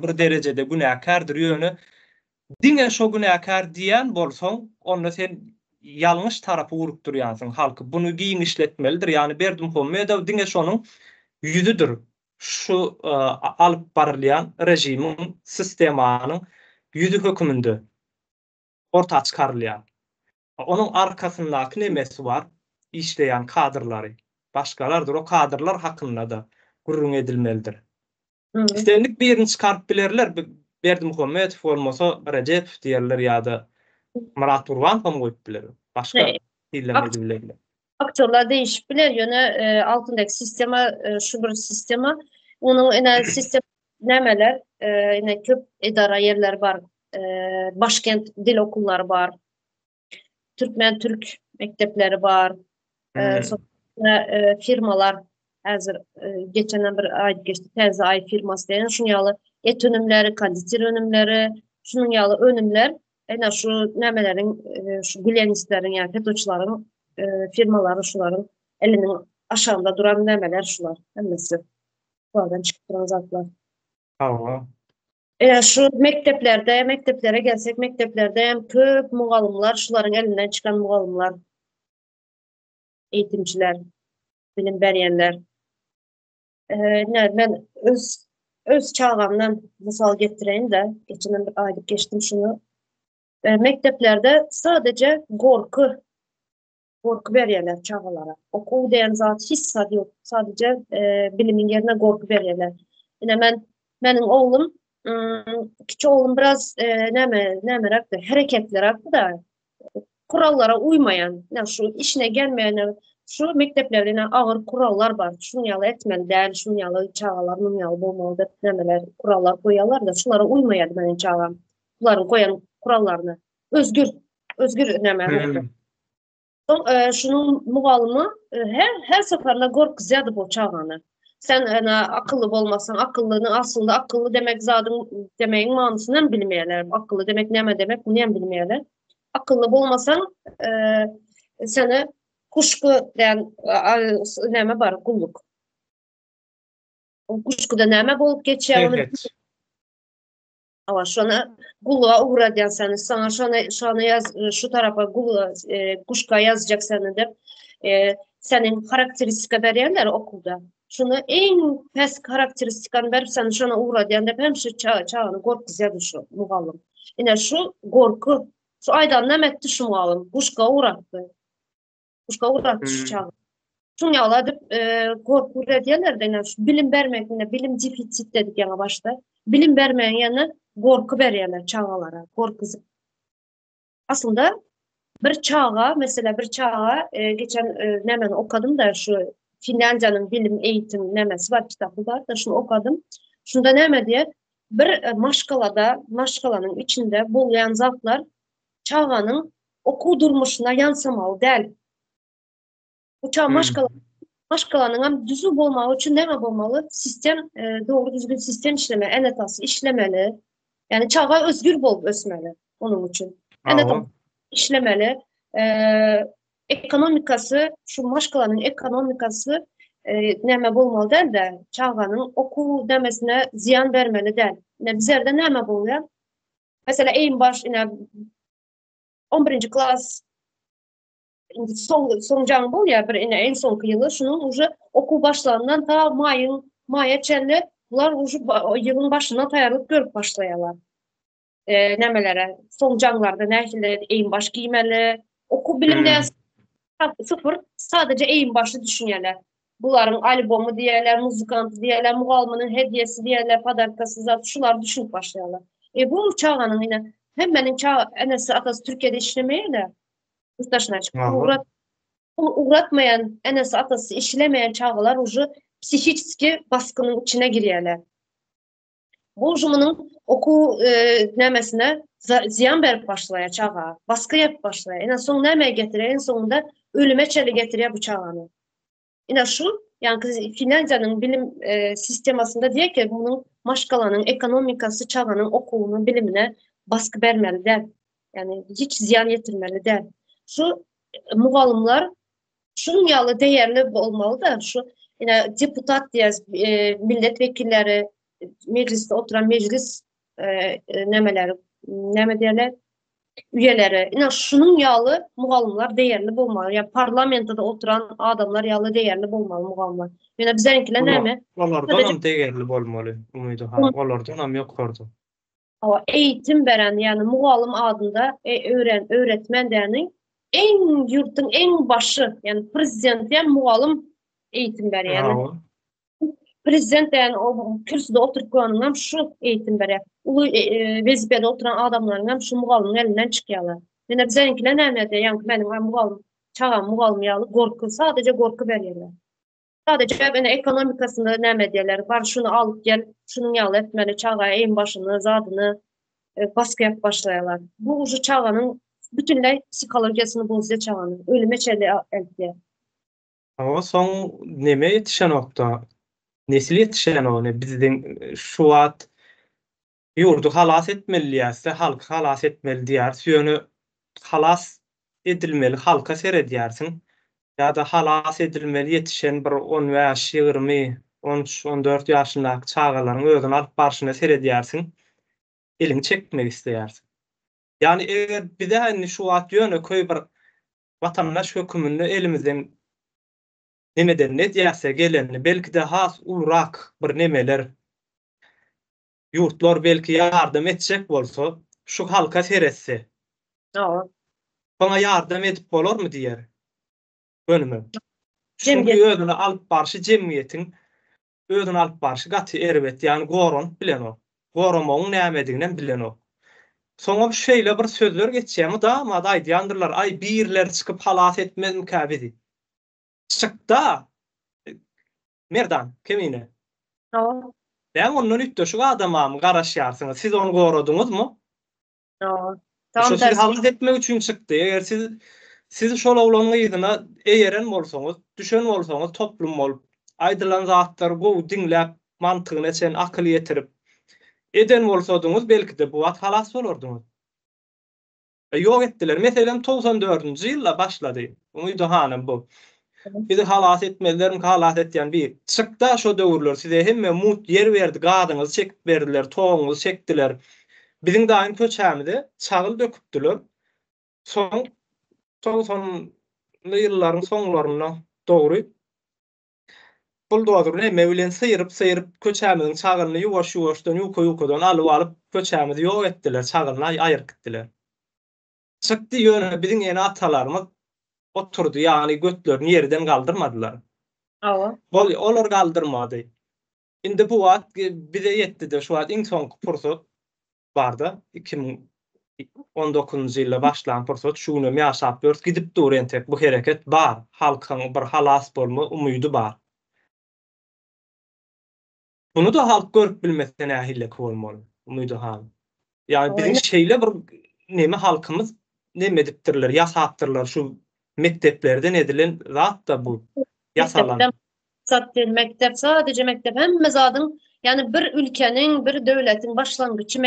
Bir derejede günäkärdir. Ýöne diňe şo günäkär diýen bolsaň, onda sen ýalňyş tarapy urup durýansyn halky. Bunu giň işletmelidir. Ýani Berdimuhammedow diňe şonuň ýüzüdür. Şu alyp barylýan rejimiň, sistemanyň ýüzü hökmünde ortağa çykarylýar. Onun arkasyndaky nemesi bar? İşleýän kadrlary. Başgalardyr. O kadrlar hakynda da gurrun edilmelidir. Üstelik birini çykaryp bilerler. Berdimuhammedow bolmasa Recep diýerler ýa-da Murat Gurbanov goýup biler. Başga diýilmeli bilerler. Aktörler değişip bilir. Yöne altındaki sistema, şu bir sistema. Onun ene sistem nemeler, ene köp edara yerler var. Başkent dil okulları var. Türkmen Türk mektepleri var. Sonra firmalar hazır geçen bir ay geçti. Teze ay firması diyen şunun yalı et önümleri, konditer önümleri, şunun yalı önümler. Ene şu nemelerin, şu gülenistlerin yani FETÖ'çülerin firmaları şuların elinin aşağında duran nemeler şular. Hemmesi buradan çıkıp duran zatlar. Şu mekteplere gelsek mekteplerde hem köp mugalımlar, şuların elinden çıkan mugalımlar, eğitimciler, bilim berýänler. Ben öz çağamdan misal getireyin de, geçen bir aylık geçtim şunu. Mekteplerde sadece korku berýärler çağalara. Okul diýen zat hiç sad yok. Sadece bilimin yerine korku berýärler. Yine benim oğlum, küçük oğlum biraz nemerakdy, hareketlerakdy da kurallara uymayan, şu işine gelmeyen, şu mekteplerde ağır kurallar var. Şunu ýaly etmeli däl, şunu ýaly çağalar, bunu ýaly bolmaly dep nemeler, kurallar koýarlar da şulara uymaýar benim çağam. Bunların koyan kurallarını özgür neme. Şunun mugalimy her seferinde gorkuzýady bu çağany. Sen akıllı bolmasan, akıllyny aslında akıllı demek zadın demeğin manysyny bilmeýärler. Akıllı demek näme demek, bunu hem bilmeýärler. Akıllı bolmasan seni kuşku diýen näme bar, gulluk. O kuşkuda näme bolup geçýär? Ama şuna gulluğa uğra diýen seni, sana şuna yaz, şu tarafa gulluğa, kuşka yazacak seni de, senin karakteristika berýärler okulda. Şunu en pes karakteristikanı berip seni şuna uğra diýen de hem şu çağını gorkuzýady şu mugalym. Ine şu gorku, şu aydan nämetdi şu mugalym, kuşka uğratdy. Kuşka uğratdy şu çağı. Şunu ýaly edip gorku diýerler de, şu bilim bermekine, bilim defitsit dedik ýa başta. Bilim bermeyen ýa gorku berýärler çağalara, gorkuzyp. Aslında bir çağa, mesela bir çağa geçen nemen okudum da şu Finlandiyanyň bilim eğitim nemesi var, kitapy var da şunu okudum. Şunda näme diýer? Bir maşgalanyň içinde bolýan zatlar çağanyň oku durmuşuna ýansamaly däl. Bu çağ maşgalanyň hem düzü bolmagy üçin näme bolmaly? Sistem dogry düzgün sistem işlemeli, enetası işlemeli. Yani çağa özgür bolup ösmeli onun için. Enetası işlemeli. Ekonomikası, şu maşgalanyň ekonomikası näme bolmaly däl de çağanyň oku demesine ziyan bermeli däl. Bizlerde näme bolýar? Mesela en baş 11. klas soňjaň bolýar bir en soňky ýyly şunun uje oku başlandan ta maýa çenli bular uje ýylyň başyna taýarlyk görüp başlaýarlar. Nämelere soňjaňlarda nähili en baş giýmeli, oku bilimde sıfır, sadece en başı düşünýärler. Buların albomu diýerler, muzikant diýerler, mugalymynyň hediyesi diýerler, padarkasy zat şular düşünüp başlaýarlar. Bu çağanyň ine hemmenin çağı enesi atası Türkiýede işlemeýärler. Yurttaşyna çıkıp uğratmayan, enesi atası işlemeyen çağlar uje psihiski baskının içine girýärler. Bu ujumynyň oku nämesine ziyan berip başlaýar çağa, baskı yapıp başlaýar. En soň näme getirýär? En soňunda ölüme çeli getirýär bu çağany. Ina şu, yani Finlandiyanyň bilim sistemasında diýer ki, bunun maşgalanyň ekonomikası çağanyň okuwyny, bilimine baskı bermeli däl. Yani hiç ziyan yetirmeli däl. Şu mugalymlar şunun ýaly değerli bolmaly da, şu deputat diýer, milletvekilleri, mecliste oturan meclis näme diýerler? üyeleri. Ina şunun ýaly mugallimler değerli bolmaly. Ya parlamentada oturan adamlar ýaly değerli bolmaly mugallimler. Ýöne bizenikiler näme? Olardan am değerli bolmaly. Umydyhan olardan am ýokardy. Ama eğitim veren yani muallim adında öğretmen däniň yurtun en başı yani prezident yani muallim eğitim veriyor yani prezident yani o kürsüde oturup koyanlar şu eğitim veriyor. Ulu vezifede oturan adamların hem şu muallimin elinden çıkıyorlar. Yani bizimkiler ne yani benim muallim çağan muallim yalı korku sadece korku veriyorlar. Sadece ben ekonomikasında ne diyorlar var şunu alıp gel şunun yalı etmeli çağa en başını zadını baskı yap başlayalar. Bu ucu çağanın bütünlüğü psikolojisini bozuyor çağanın. Ölüme çeli elbette. Ama son neme yetişen nokta? Nesil yetişen o ne? Bizden şu wagt ýurdu halas etmeli ýa-da halk halas etmeli diýär. Süýeni halas edilmeli, halka seredýärsiň. Ýa-da halas edilmeli yetişen bir 10 we 20, 13-14 ýaşyndaky çagalaryň özüni alyp barşyna seredýärsiň. Elini çekmek isleýärsiň. Yani eger bize hani şu wagt ýöne köý bir watandaş hökümini elimizden nemeden ne diýärse gelenini belki de has ulrak bir nemeler ýurtlar belki ýardym etjek bolsa şu halka seretse Aa, bana ýardym edip bolarmy diýer önüme. Çünki cemiyet. özüni alyp barşy jemgyýetiň özüni alyp barşy gaty erbet ýani goran bilen o. Goramagyň nämediginem bilen o. Soňa şeýle bir sözler geçýärmi da aýdýandyrlar ay birler çykyp halas etmezmi käbidi. Çykda merdan kemine. Aa, Ben onun üttü şu adamam garaşýarsyňyz. Siz onu goradyňyzmy? aa. Şu Tam siz tersi. halat etmek üçin çykdy. Eger siz şol oglan gyzyna eýeren bolsaňyz, düşen bolsaňyz toplum bolup aýdylan zatlar gowy diňläp mantygyna sen akyl ýetirip eden bolsadyňyz belki de bu wagt halas bolardyňyz. Ýok etdiler. Meselem 94-nji ýylda başlady. Umydy hanım bu. Bizi halas etmediler, halas etýän bir. Çykda şo döwürler size hemme mut yer berdi, gadyňyzy çekip berdiler, toňuňyzy çekdiler. Biziň daýym köçämide çagyl döküpdiler. Soň 90-ly ýyllaryň soňlaryna dogry buldozer hemme bilen syýryp köçämiziň çagylyny ýuwaş-ýuwaşdan ýuka-ýukadan alyp köçämizi ýok etdiler, çagylyny aýryk etdiler. Çykdy ýöne biziň ene atalarymyz oturdu, ýani götlerini ýerden galdyrmadylar. Aa, Olar galdyrmady. Indi bu wagt bize ýetdi de şu wagt iň soňky pursat barda 2019-njy ýylda başlan pursat şunu ýaşap ýört gidip durentek bu hereket bar. Halkyň bir halas bolma umydy bar. Bunu da halk görüp bilmesine ähillik bolmaly. Umydy hal. Yani biziň şeýle bir neme halkymyz neme dipdirler, ýasapdyrlar şu mekteplerden edilen zat da bu. Yasalan. mektep sadece mektep hemme zadyň yani bir ülkenin bir döwletiň başlangyçy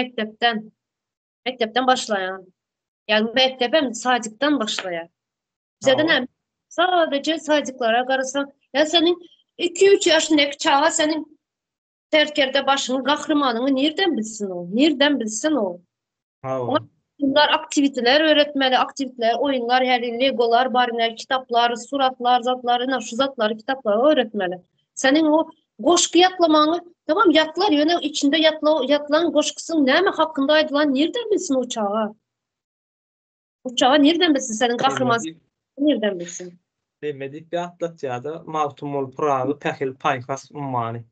mektepten başlayan. Yani mektep hem sacykdan başlaýar. Bizden hem sadece sacyklara garasan ya senin 2-3 ýaşyndaky çağa senin terkerde başyny gahrymanyny nerden bilsin o? Nerden bilsin o? Bunlar aktiviteler öğretmeli, aktiviteler, oyunlar, her legolar, bariner, kitaplar, suratlar, zatlar, şu zatları, kitapları öğretmeli. Senin o goşku yatlamanı, tamam yatlar yöne içinde yatlan goşkusun näme hakkında aydılan nereden bilsin o çağa? O çağa nereden bilsin senin kahraman nereden bilsin? Demedik bir atlat ya da mavtumul prağı pehil paykas ummani.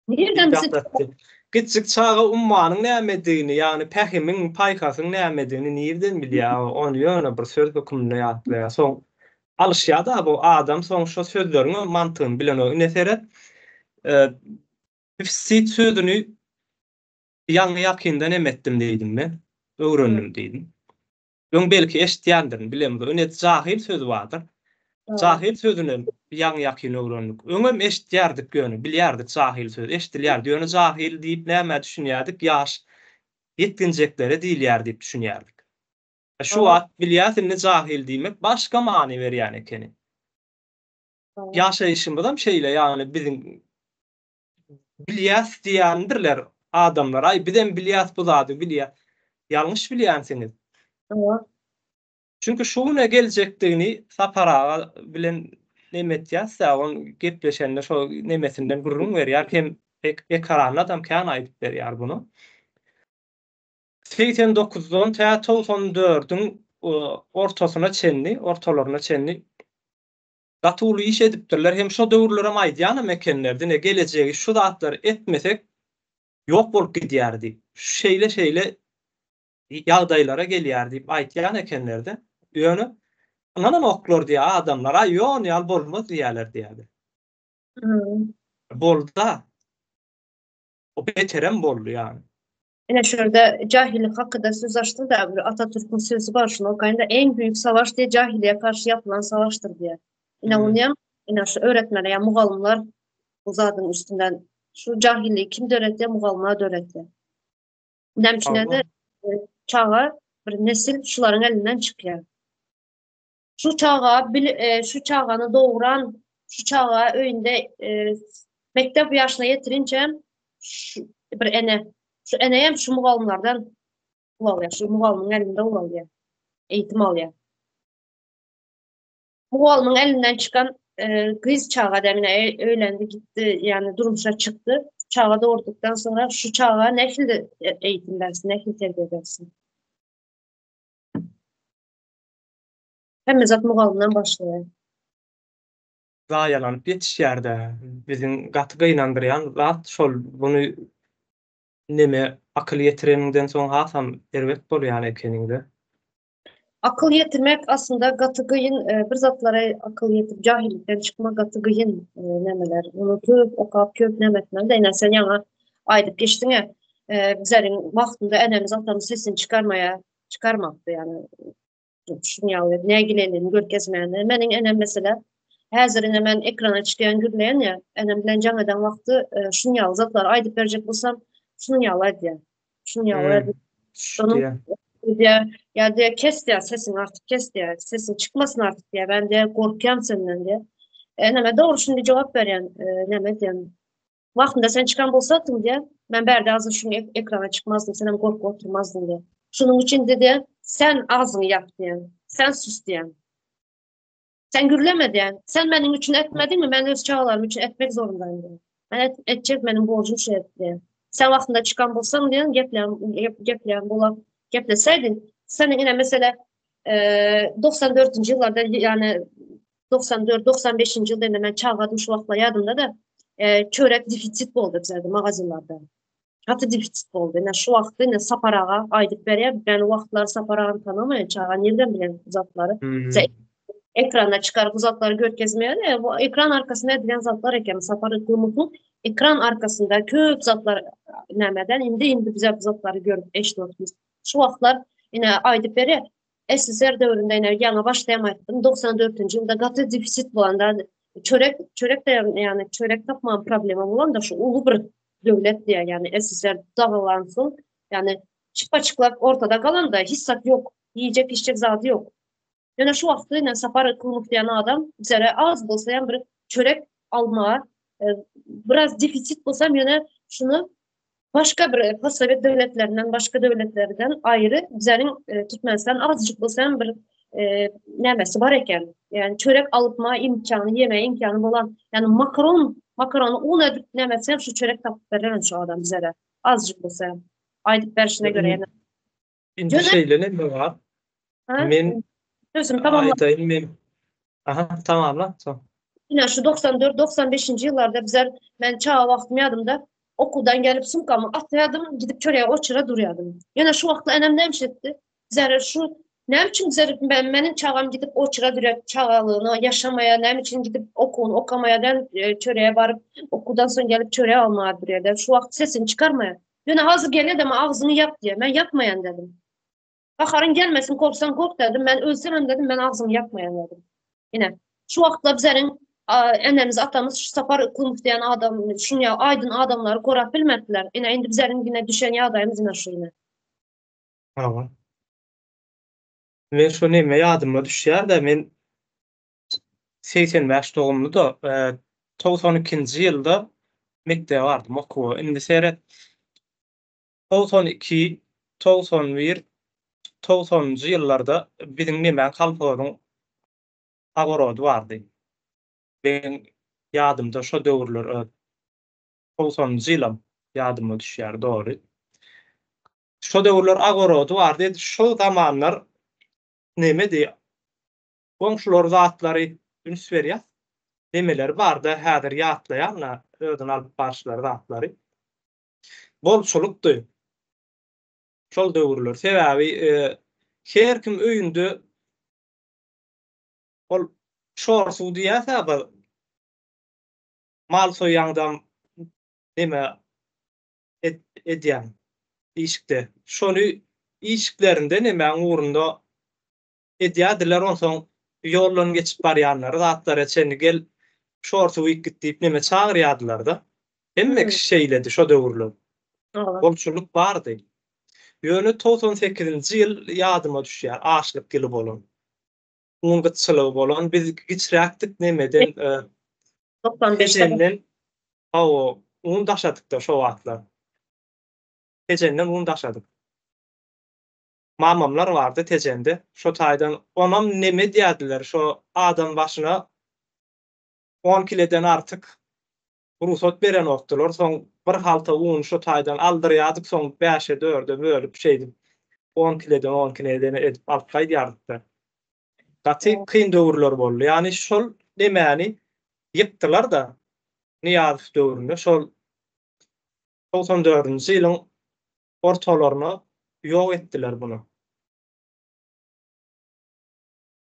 Nereden bilsin? Gitçik çağa ummanyň nämediğini yani pehimiň paykasyň nämediğini nerden bilýär? Onu ýöne bir söz hökümine ýatlaýar. Soň alışýar da bu adam soň şo sözleriň mantygyny bilen o üneseret hifsit sözüni ýaňy ýakyndan emetdim diýdim men. Öwrendim diýdim. Ýöň belki eşitýändir bilemdi. Ünet jahil söz bardyr. Jahil sözüni ýaňy ýakyn öwrendik. Öňem eşitýärdik ýöne, bilýärdik jahil söz, eşitilýärdi. Ýöne jahil diýip näme düşünýärdik? Ýaş ýetginjekleri diýilýär diýip düşünýärdik. Şu wagt bilýärsiň jahil diýmek başga many berýän ekeni. Ýaşaýyşymyzam şeýle ýani biziň bilýäs diýendirler adamlar. Ay bizem bilýäs bu zady bilýär. Ýalňyş bilýänsiňiz. Ama Çünkü şuňa geljekdigini sapara bilen nemet ýazsa, on gepleşende şo nemesinden gurrun berýär hem ekrana adam kän aýdyp berýär bunu. 89-dan ta 94-ün ortasyna çenli, ortalaryna çenli gatyly iş edipdirler. Hem şo döwürlerem aýdýan mekenlerde gelejegi şu zatlary etmesek ýok bolup gidýärdi. Şu şeýle ýagdaýlara gelýär diýip aýtýan ekenlerde. Ýöne anam oklar diýär adamlara ýok ýal bolmaz diýerler diýerdi. Bolda o beterem boldy ýani. yine şurada cahillik hakkında söz açtı da bir Atatürk'ün sözü var şunu okuyun en büyük savaş diye cahiliye karşı yapılan savaştır diye. Yine onu yine şu öğretmenler yani mugallimler bu zatın üstünden şu cahilliği kim öğretti? Mugallimler öğretti. Demişler de çağa bir nesil şuların elinden çıkıyor. Şu çağa şu çağını doğuran şu çağa öýünde mektep yaşına yetirince bir ene şu eneyem şu mugallimlerden ulalıyor. Şu mugallimin elinde ulalıyor. Eğitim alıyor. Mugallimin elinden çıkan kız çağa demine öğlendi gitti yani durmuşa çıktı. Çağa doğurduktan sonra şu çağa ne şekilde eğitim dersin, ne şekilde terbiye edersin. Hem zat mugallimden başlıyor. Zaýalanyp ýetişýärde. Biziň gatyga inandyrýan zat şol bunu neme akyl ýetireninden soň hasam erbet bolýan ekeninde. Akıl yetirmek aslında gatıgıyın bir zatlara akıl yetirip cahillikten çıkma gatıgıyın nemeler. Unutup okap köp nemetler de yine sen yana aydıp geçtin ya bizlerin vaktinde enemiz atamız sesini çıkarmaktı yani. Şunu yavru ne gilelim görkezmeyenler. Benim enem mesela hazırın hemen ekrana çıkan gürleyen ya enem bilen can eden vakti şunu yavru zatlar aydıp verecek olsam şunu yavru hadi. Şunu yavru hadi. Onun ya diye kes diye sesin artık kes diye sesin çıkmasın artık diye ben diye korkuyorum senden diye. Neme doğru şimdi cevap veren neme diyen vaktinde sen çıkan bolsaydın diye ben berde ağzın şunu ekrana çıkmazdım sen hem korku oturmazdın diye. Şunun için dedi sen ağzını yap diyen sen sus diyen sen gürleme diyen sen benim için etmedin mi ben öz çağlarım için etmek zorundayım diye. Ben edecek benim borcum şey et diye. Sen vaktinde çıkan bolsan diyen gepleyen bola gepleseydin senin yine mesela 94. yıllarda yani 94-95. yılda hemen çağladım şu vaxtla yadımda da çörek defitsit oldu bizde mağazalarda. Hatta defitsit oldu. Yani şu vaxtda yine saparağa aydıp berýär. Ben o vaxtlar saparağını tanımayan çağa nereden bilen zatları. Ekranda çıkarıp zatları görkezmeye de bu ekran arkasında edilen zatlar eken saparı kılmıklı ekran arkasında köp zatlar nemeden indi bize zatları görüp eşdotmuz. Şu vaxtlar yine aydıp berýär. SSR dövründe yine yana başlayamaydım. 94. yılda gatı defisit bolanda çörek de yani çörek tapma problemi olan da şu ulu bir dövlet diye yani SSR dağılansın. Yani çıplak ortada kalan da hissat yok. Yiyecek içecek zatı yok. Yani şu vaxtda yine sapar kılmık diyen adam bize az bolsa yani bir çörek almaya biraz defisit bolsam yine şunu başka bir Sovet devletlerinden, başka devletlerden ayrı bizlerin Türkmenistan azıcık bolsa bir nemesi var eken. Yani çörek alıpma imkanı, yeme imkanı olan yani makaronu un edip nemesi şu çörek tapıp veren şu adam bize de azıcık bolsa aydık verişine göre yani. Indi şeyle ne var? Men sözüm tamam. Aha tamam lan. Tamam. Yine şu 94-95. yıllarda bizler ben çağa vaktim yadımda okuldan gelip sumkamı atlayadım gidip çöreğe o çıra duruyordum. Yine şu vakti enem ne etti? Bizler şu ne için bizler benim çağım gidip o çıra duruyor çağalığını yaşamaya ne için gidip okumaya den çöreğe varıp okuldan sonra gelip çöreğe almaya duruyor. Şu vakti sesini çıkarmaya. Yine hazır geliyor da ağzını yap diye. Ben yapmayan dedim. Bakarın gelmesin korksan kork dedim. Ben ölsem dedim ben ağzımı yapmayan dedim. Yine şu vaxtda bizlerin enemiz atamız şu sapar kılmış diyen adam şunu ya aydın adamları korap bilmediler. Yine indi bizlerin yine düşen yağdayımız yine şu yine. Tamam. Men şu neme ýadyma düşýär da men 85 doğumlu da 92-nji ýylda mektebe bardym okuwa. Indi seret 92, 91 90-njy ýyllarda biziň Nemen Kalpogyň agorody bardy. Ben ýadymda şo döwürler 90-njy ýylam ýadyma düşýär, dogry. Şo döwürler agorody bardy. Şo zamanlar nemedi? Goňşular zatlary üns berýär. Nemeler barda häzir ýatlaýarlar, özüni alyp barşylar zatlary. Bolçulukdy. Şol döwürler. Sebäbi her kim öýünde ol şorsuw diýäse mal soýýandan neme edýän işikde. Şonu işiklerinde nemäň ugrunda edýärdiler, onsoň ýollan geçip barýanlar zatlara çenli gel şorsuw ikit diýip neme çagyrýardylar-da. Hemmek şeýledi şo döwürler. Bolçuluk bardy. Ýöne 98-nji ýyl ýadyma düşýär, açlyk ýyly bolan. Un gytçylygy bolan, biz giçräkdik nemeden 95'te un daşadyk da şo wagtlar. Tejenden un daşadyk. Mamamlar bardy tejende. Şo taýdan onam neme diýärdiler, şo adam başyna 10 kileden artyk ruhsat beren okdylar. Soň bir halta un şo taýdan aldyrýardyk, soň 5-e 4-e bölüp şeýdi. 10 kileden edip alyp gaýdýardyk. Gaty kyn döwürler boldy. Ýani şol nemäni ýykdylar da Niýazow döwründe şol 94-nji ýylyň ortalaryna ýok etdiler bunu.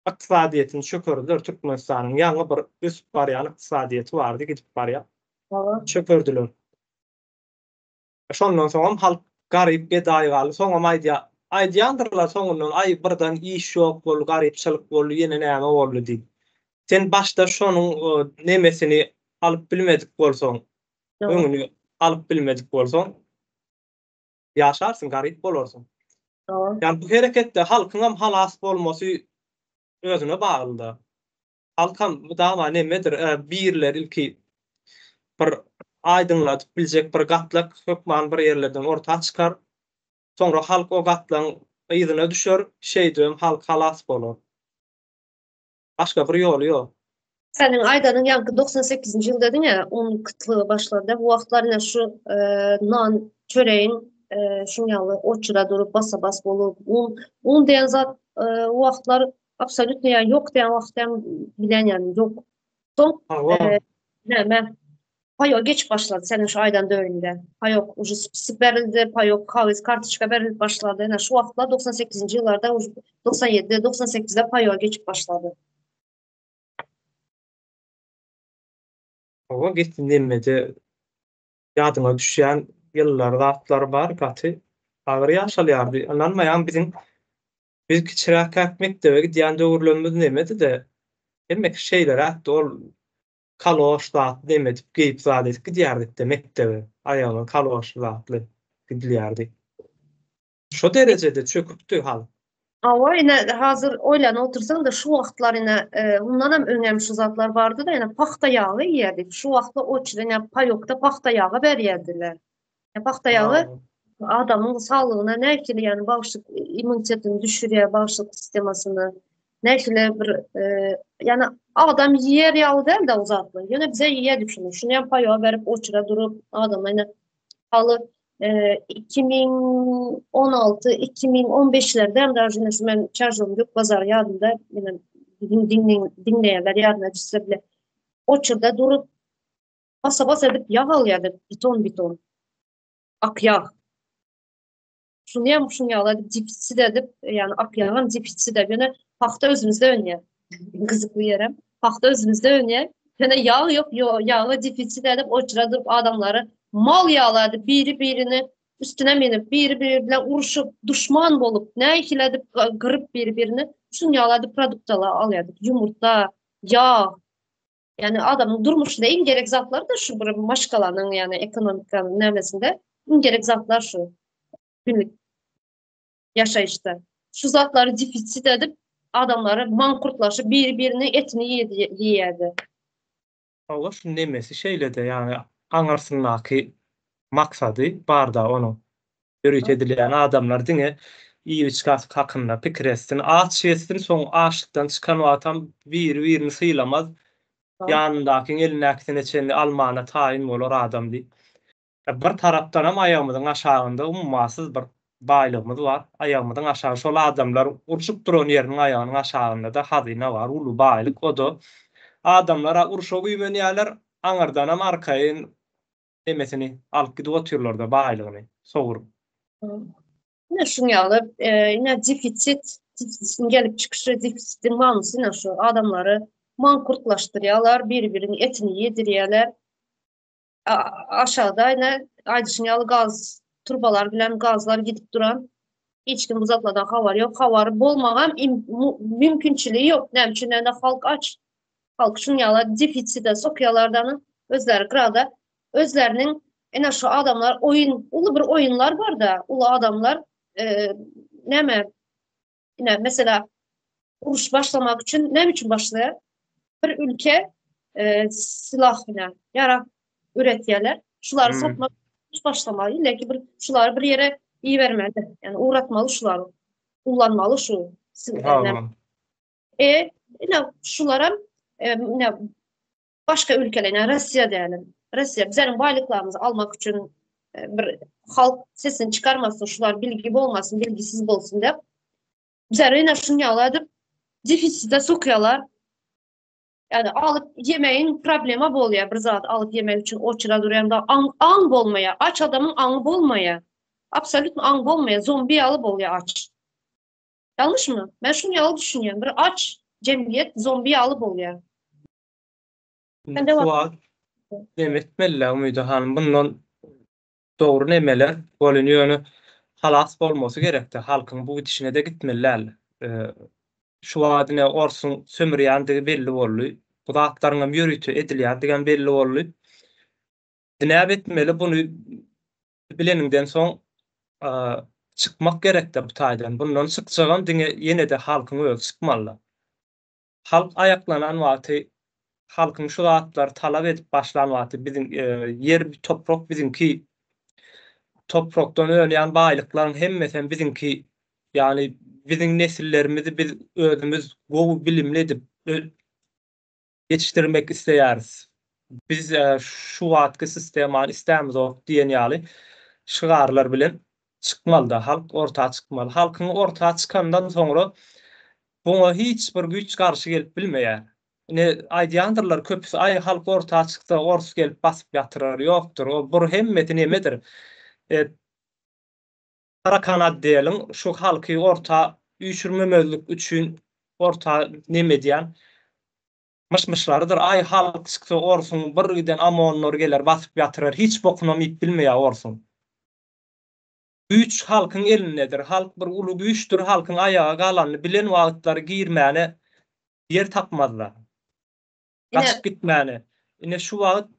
Iqtisadiýetini çökerdiler. Türkmenistanyň ýaňy bir üst barýan iqtisadiýeti bardy, gidip barýar. Çökerdiler. Şondan soň halk garyp gedaý galy. Soňam aýdýandyrlar soňundan ay birden iş ýok bol, garypçylyk bol, ýene näme boldy diýip. Sen başda şonuň nemesini alyp bilmedik bolsaň, öňüni alyp bilmedik bolsaň, ýaşarsyň, garyp bolarsyň. Yani bu hereketde halkyňam halas bolmasy özüne bagly. Halkam dama nemedir? Birler ilki bir aýdyňlatyp biljek bir gatlyk hökman bir ýerlerden ortağa çykar. Soňra halk o gatlaň ýyzyna düşer, şeýdem halk halas bolar. Başga bir ýoly ýok. Senin Ayda'nın yankı 98. yıl dedin ya, un kıtlığı başladı. Bu vaxtlarına şu nan, çöreğin şunyalı, oçura durup basa bas bolup, un diyen zat o vaxtlar absolut ya yok diyen vaxtdan bilen yani yok. Son payo geç başladı senin şu Aydan dövründe. Payo ucu spesifik verildi, payo kaviz kartışka verildi başladı. Yani şu vaxtlar 98. yıllarda 97'de 98'de payo geç başladı. O gitmedi. Yadıma düşen ýyllarda atlar bar gaty agyr ýaşalýardy. Anlanmaýan biz kiçiräk mektebe gidýän döwürlerimiz nemedi de demek şeýler atdy ol kaloş zat demedip geýip zat gidýärdik de mektebe. Aýalyň kaloş zatly gidilýärdi. Şo derejede çöküpdi hal. Ama yine hazır oylan otursan da şu vaxtlar yine bundan hem önemli şu zatlar vardı da yine paxta yağı yerdik. Şu vaxtda o yine payokta paxta yağı berýärdiler. Paxta yağı adamın sağlığına näkili yani bağışıklık immunitetini düşürýär, bağışıklık sistemasını. Näkili bir yani adam yer yağı değil de o zatlı. Yine bize yedik şunu. Şunu hem payoğa verip oçura durup adamla yine halı 2016-2015'lerde hem de arjinesi ben çarjım yok pazar yadında dinleyenler yardım edilse bile oçurda durup basa basa edip yağ alıyordu biton ak yağ şunu yağladı dipsi edip yani ak yağın dipsi de yani paxta özümüzde önye kızıklı yerem paxta özümüzde önye yani yağ yok yağı dipsi edip oçurda durup adamları mal yağladı birini üstüne minip birbirine uruşup düşman bolup ne ikiledip kırıp birbirini şun yağladı produktala alıyorduk yumurta yağ yani adamın durmuş değil gerek zatları da şu bir maşkalanın yani ekonomikanın nevresinde gerek zatlar şu günlük yaşayışta şu zatları defisit edip adamları mankurtlaşıp birbirine etini yiyerdi. Allah şunu demesi şeyle de yani anlarsınlar ki maksadı barda onu yürüt edilýän adamlar diňe İýiçkas hakynda pikir etsin. Aç etsin, soň aşykdan çykan wagtam birini sylamaz. Ýanyndaky elinäkisine çenli almana taýin bolar adam diýip. Bir tarapdan hem aýagymyzyň aşagynda ummasyz bir baýlygymyz bar. Aýagymyzyň aşagy şol adamlar urşup duran ýeriniň aýagynyň aşagynda da hazyna bar, uly baýlyk. O da adamlara urşa güýmenýärler, aňardan hem arkaýyn demesini alyp gidip oturýarlar da baýlygyny, sogurup. Ne şunyalı, ne defitsitin gelip çıkışı, defitsitin manısı ne şu adamları mankurtlaştırıyorlar, birbirinin etini yedirýärler. Aşağıda ne aýdyşynyaly gaz turbalar bilen gazlar gidip duran, hiç kim uzatmadan havar yok, havar bolmagan mümkünçiliği yok. Näme üçin de halk aç. Halk şunyalar defitsite sokýarlardan özleri grada özlerinin ene şu adamlar ulu bir oyunlar var da ulu adamlar näme yine mesela uruş başlamak için näme üçin başlaýar? Bir ülke silah bilen yarak üretýärler. Şulary satmak başlamaly. Ille ki şulary bir yere iyi vermeli. Yani uğratmalı şulary. Kullanmalı şu silahlarını. Yine şulara başka ülkelerine Rusya diýelim. Rusya bizim baýlyklarymyzy almak üçün bir halk sesini çıkarmasın, şular bilgi bolmasın, bilgisiz bolsun dep. Bizler ýene şunu ýagladyp defitsite sokýarlar. Yani alıp yemeğin problema bolýar. Bir zat alıp yemek üçün oçura durýanda aň bolmaýa, aç adamın aňy bolmaýa. Absolutny aň bolmaýa, zombi alıp bolýar aç. Yanlış mı? Ben şunu ýaly düşünýän. Bir aç cemiyet zombi alıp bolýar. Sual demetmeli Umyda hanım, bundan dogry nemeler bolunýany halas bolmasy gerekdi. Halkyň bu gidişine de gitmeliler. Şu wadyne orsun sömürýändigi belli boldy. Bu zatlaryňam ýörüti edilýär digen belli boldy. Näme etmeli bunu bileninden soň çykmak gerekdi bu taýdan. Bundan çykjagam diňe ýene-de halkyň öz çykmaly. Halk aýaklanan wagty halkyň şu zatlar talap edip başlan wagty bizim ýer toprak bizimki toprakdan ölýän baýlyklaryň hemmesi bizimki, yani bizim nesillerimizi biz özümüz gowy bilimli edip yetiştirmek isleýäris. Biz şu wagtky sistemany islämiz ok diýen ýaly şygarlar bilen çykmaly da halk ortağa çykmaly. Halkyň ortağa çykandan soňra buňa hiç bir güç garşy gelip bilmeýär. Ne aýdýandyrlar köpüsi halk ortağa çyksa orus gelip basyp ýatyrar, ýokdur. O bir hemmeti nemedir? Karakanat diyelim, şu halkı orta üşürmemezlik üçün orta neme diýen mışmışlarıdır. Halk çyksa orsun bir giden amonlar geler basyp ýatyrar, hiç bokuna bilmeýär orsun. Güç halkyň elindedir. Halk bir uly güýçdür, halkyň aýaga galanyny bilen wagtlary girmäni yer tapmazlar. Gaçyp gitmäni. Ine şu wagt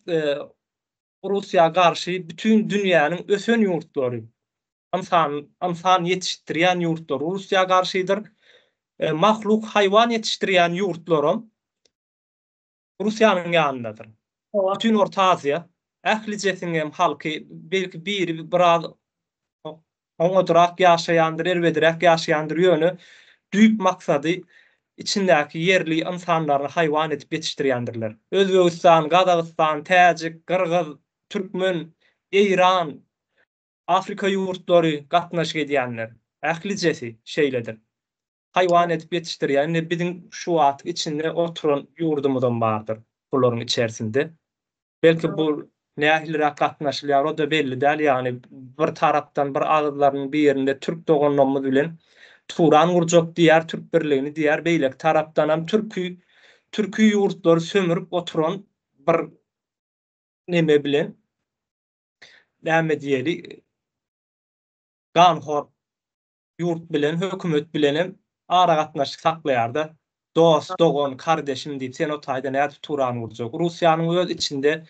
Russiýa garşy bütün dünýäniň ösen ýurtlary amsan yetiştirýän ýurtlar Russiýa garşydyr. Mahluk haýwan yetiştirýän ýurtlarym Russiýanyň ýanyndadyr. Bütün Orta Aziýa ähli halky belki biraz oňadyrak ýaşaýandyr, elbederäk ýaşaýandyr ýöne düýp maksady içindäki yerli insanlary haýwan edip yetiştirýändirler. Özbegistan, Gazagystan, Täjik, Kyrgyz, Türkmen, Eýran, Afrika ýurtlary gatnaşyk edýänler. Ählicesi şeýledir. Haýwan edip yetiştirýän bizim şu wagt içinde oturan ýurdumyzdan bardyr bularyň içerisinde. Belki bu nähilirak gatnaşylýar, o da belli däl. Yani bir tarapdan bir agzlaryň bir ýerinde Türk doganlamy bilen Turan gurjak diýär, Türk birligini diýär, beýlek tarapdan hem türkü ýurtlary sömürüp oturan bir neme bilen näme diýeli ganhor ýurt bilen, hökümet bilenem ara gatnaşyk saklaýar-da. Dost, dogan, kardeşim diýip sen o taýda näde Turan gurjak. Russiýanyň öz içinde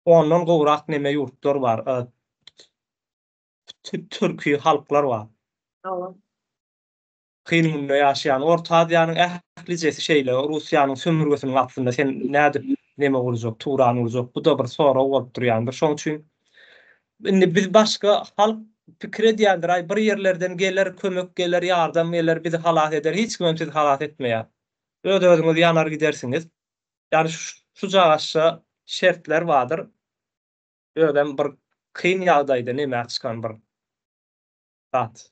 ondan gowrak neme ýurtlar bar. Türkü halklar bar. Kynymda ýaşaýan Orta Aziýanyň ählicesi şeýle Russiýanyň sömürgesiniň wagtynda sen näde neme gurjak, Turan gurjak. Bu da bir sora bolup durýandyr. Şoň üçin biz başga halk pikir edýändir, ay bir yerlerden gelir, kömek gelir, ýardam gelir, bizi halat eder, hiç kim sizi halat etmeýär. Öz-özüňiz ýanar gidersiňiz. Yani şu jagaşça şertler vardır. Ödem bir kyn ýagdaýda näme çykan bir zat.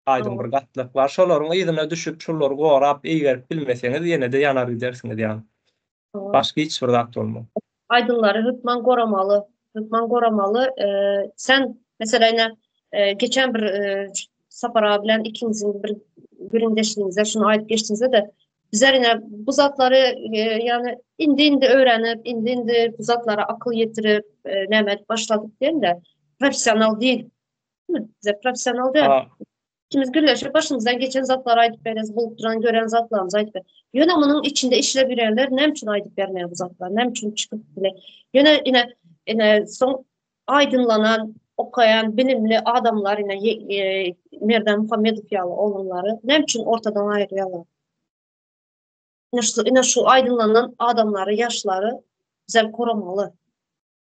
Aydın bir gatlyk bar. Şolaryň ýygyna düşüp, şolary gorap, eýgerip bilmeseňiz ýene de ýanar gidersiňiz ýani. Başga hiç bir zat bolmaz. Aydınları hırtman goramalı. Hırtman goramalı. Sen mesela yine geçen bir Sapara bilen ikinizin bir gündeşliğinize şunu ait geçtiğinizde de bizler yine bu zatları yani indi öğrenip indi bu zatlara akıl yetirip nemet başladık diyen de profesyonel değil. Değil mi? Bize profesyonel değil. İkimiz birleşip başımızdan geçen zatlara aydıp veririz, bulup duran gören zatlarımız aydıp veririz. Yönemanın içinde işle birerler, ne için aydıp vermeye bu zatlar, ne için çıkıp bile. Yine son aydınlanan, okuyan, bilimli adamlar, yine Merdan Muhammedov yalı oğulları, ne için ortadan ayırıyorlar. Yine şu aydınlanan adamları, yaşları güzel korumalı.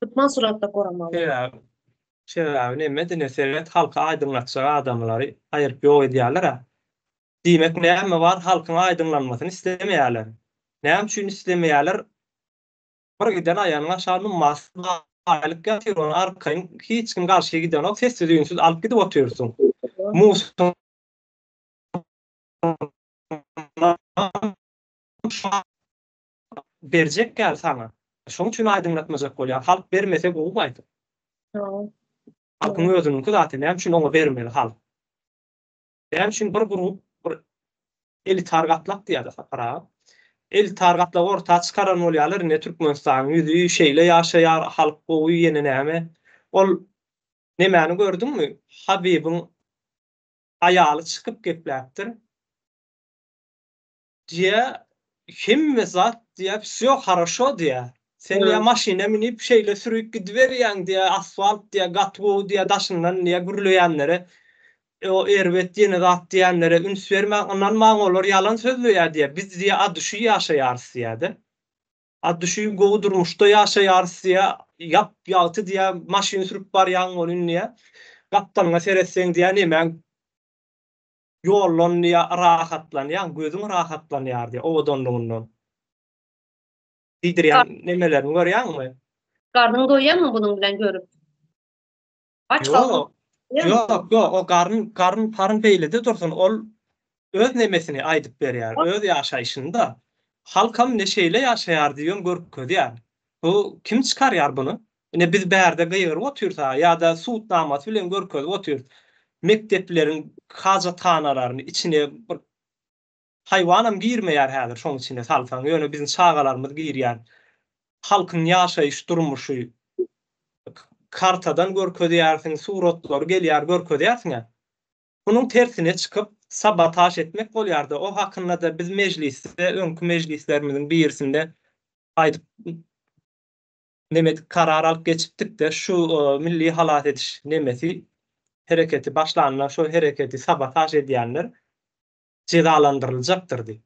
Tutman suratta korumalı. Ne medeniyet halka aydınlatacak adamları ayırıp yok ediyorlar ha. Demek näme var? Halkın aydınlanmasını istemeýärler. Näme üçin istemeýärler? Bir giden aýanyň aşağı nummasy aýlyk ýatyr, onu arkaýyn hiç kim garşy giden ok sessiz düýünsiz alyp gidip oturýarsyň. Musun berjek gel sana. Şoň üçin aydınlatmajak bolýar. Halk bermese gowmaýdy. Halkyň özüniňki zaten näme üçin oňa bermeli halk. Näme üçin bir grup eli targatlak diýär Sapara. El targatlak orta çıkaran bolýarlar, ne Türkmenistanyň ýüzü şeýle ýaşaýar halk gowy ýene näme. Ol nemäni gördüňmi? Habibiň aýaly çykyp gepläpdir. Diýe hemme zat diýe всё хорошо diýe. Sen ya maşina minip şeýle sürüp gidiberýäň diýe, asfalt diýe, gatwy diýe daşyndan diýe gürleýänlere o erbet ýene zat diýenlere üns bermäň, ondan maň olar ýalan sözleýär diýe. Biz diýe adüşy ýaşaýarys diýe. Adüşy gowy durmuşda ýaşaýarys diýe, ýap ýalty diýe maşyny sürüp barýan bolun diýe. Gapdalňa seretseň diýe näme ýollan diýe rahatlanýan, gözüň rahatlanýar diýe owdanlygyňdan. Diýdirýän nemelerini görýärmi? Karnın doýýarmy bunyň bilen görüp? Aç kaldyň. Yok, o karın parın beýlede dursun, ol öz nemesini aýdyp berýär, öz ýaşaýşynda. Halkam ne şeýle ýaşaýar diýen görkezýär. Bu kim çykarýar buny? Ine biz bärde gyýryp otursa ýa-da suut namat bilen görkezip otur. Mektepleriň hajathanalaryny içine bir haýwanam girmeýär häzir şoň içine salsaň, ýöne biziň çagalarymyz girýär. Halkyň ýaşaýyş durmuşy kartadan görkezýärsiň, suratlar gelýär görkezýärsiň. Bunun tersine çykyp sabotaj etmek bolýardy. O hakynda da biz mejlisde, öňkü mejlislerimiziň birisinde aýdyp nemet karar alyp geçipdik de şu milli halat ediş nemesi hereketi başlanýan şu hereketi sabotaj edýänler cezalandyryljakdyr diýip.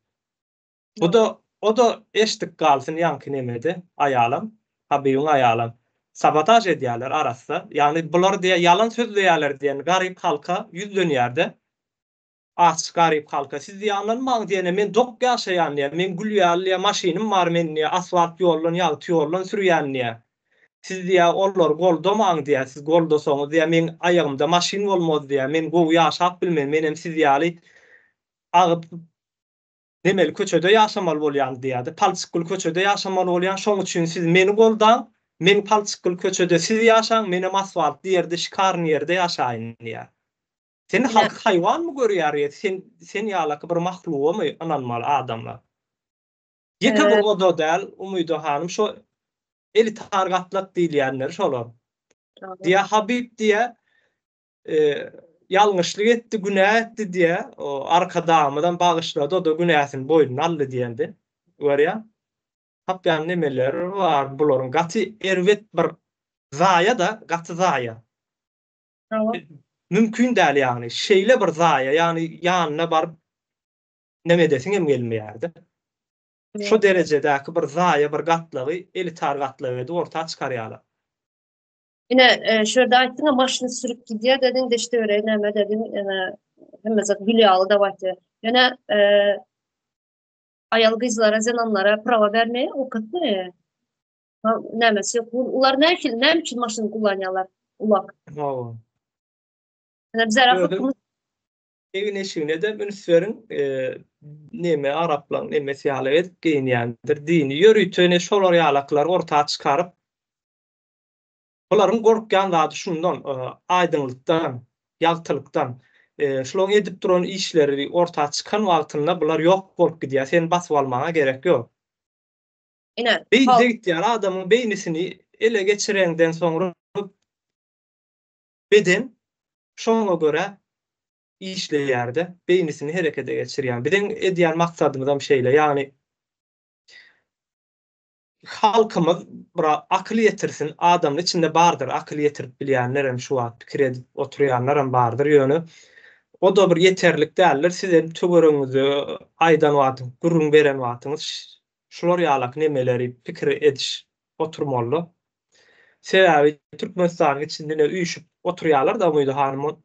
O da eşdik galsyn ýanky nemede aýalam, habiýyň aýalam sabotaj edýärler arasynda. Yani bular diýe ýalan sözleýärler diýen garyp halka ýüzlenýärde. Açyk garyp halka siz ýalanmaň diýene men dok ýaşaýan diýe, men gülýärli maşynym bar men diýe, asfalt ýollan ýaly ýollan sürýän diýe. Siz diýe ollar goldamaň diýe, siz goldasoňyz diýe men aýagymda maşyn bolmaz diýe, men gowy ýaşap bilmem, menem siz ýaly agyp demeli köçede ýaşamaly bolýan diýärdi. Palçykly köçede ýaşamaly bolýan, şoň üçin siz meni goldan, men palçykly köçede siz ýaşaň, menem asfalt diýerde şikarn ýerde ýaşaýyn diýär. Sen halk haýwan mı görýär? Sen ýalaky bir mahlukmy ananmaly adamlar. Ýeke bu oda däl, Umydo hanym şo eli targatlak diýilýänler şolar. Diýe Habib diýe ýalňyşlyk etdi, günah etdi diýe, o arka damydan bagyşlady, o da günäsini boýnuna aldy diýendi. Görýär? Hapýan nemeler var bularyň gaty erwet bir zaya da gaty zaya. Mümkün däl ýagny şeýle bir zaya, ýagny ýanyna bar neme desiň hem gelmeýärdi. Şu derejedäki bir zaya, bir gatlygy eli targatlygy orta çykarýarlar. Yine şurada aýtdyň maşyny sürüp gidýär dedin de işte öyle näme dedin hem zat Gülýaly da batdy. Yine ayal gyzlara, zenanlara prava bermeye okutdy. Nämesi ýok. Ular näme üçin maşyny kullanýarlar? Ulak. O. Yine bizler Gördüm. hakykymyz Evin eşiğine de ünsverin neme Araplan nemesi ýaly edip giyinýändir. Dini ýörüýtüne şolar ýalaklar ortağa çykaryp olaryň gorkýan zady şundan aýdyňlykdan, ýagtylykdan şolar edip duran işleri ortağa çykan wagtynda bular ýok bolup gidýär. Sen basyp almaňa gerek ýok. yine Beýnide gitýär adamyň beýnisini ele geçirenden soňra beden şoňa göre işleýärde, beýnisini herekete geçirýär. Bilen edýän maksatymyzam şeýle, ýagny halkymyz bir akly ýetirsin, adamyň içinde bardyr, akly ýetirip bilýänlerem şu wagt pikir edip oturýanlarem bardyr ýöne. O da bir yeterlik däldir. Sizin töwereňizi aýdan wagt, gurrun beren wagtyňyz şular ýalak nemeleri pikir ediş oturmaly. Sebäbi Türkmenistanyň içinde üýşüp oturýarlar da muýda hanymyň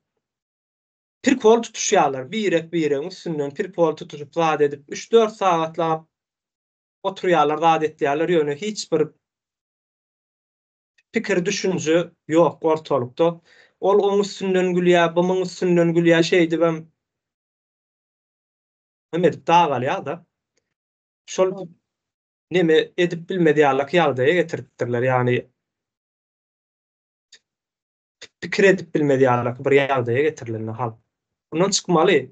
pir kol tutuşýarlar. Birek üstünden pir kol tutup zat edip 3-4 sagatlap oturýarlar, zat etýärler ýöne hiç bir pikir düşünje ýok ortalykda. Ol oň üstünden gülýär, bumuň üstünden gülýär şeýdi ben edip dagalýar da. Şol neme edip bilmediýärlik ýagdaýa getiripdirler. Ýani pikir edip bilmediýärlik bir ýagdaýa getirilenler hal. Bundan çykmaly.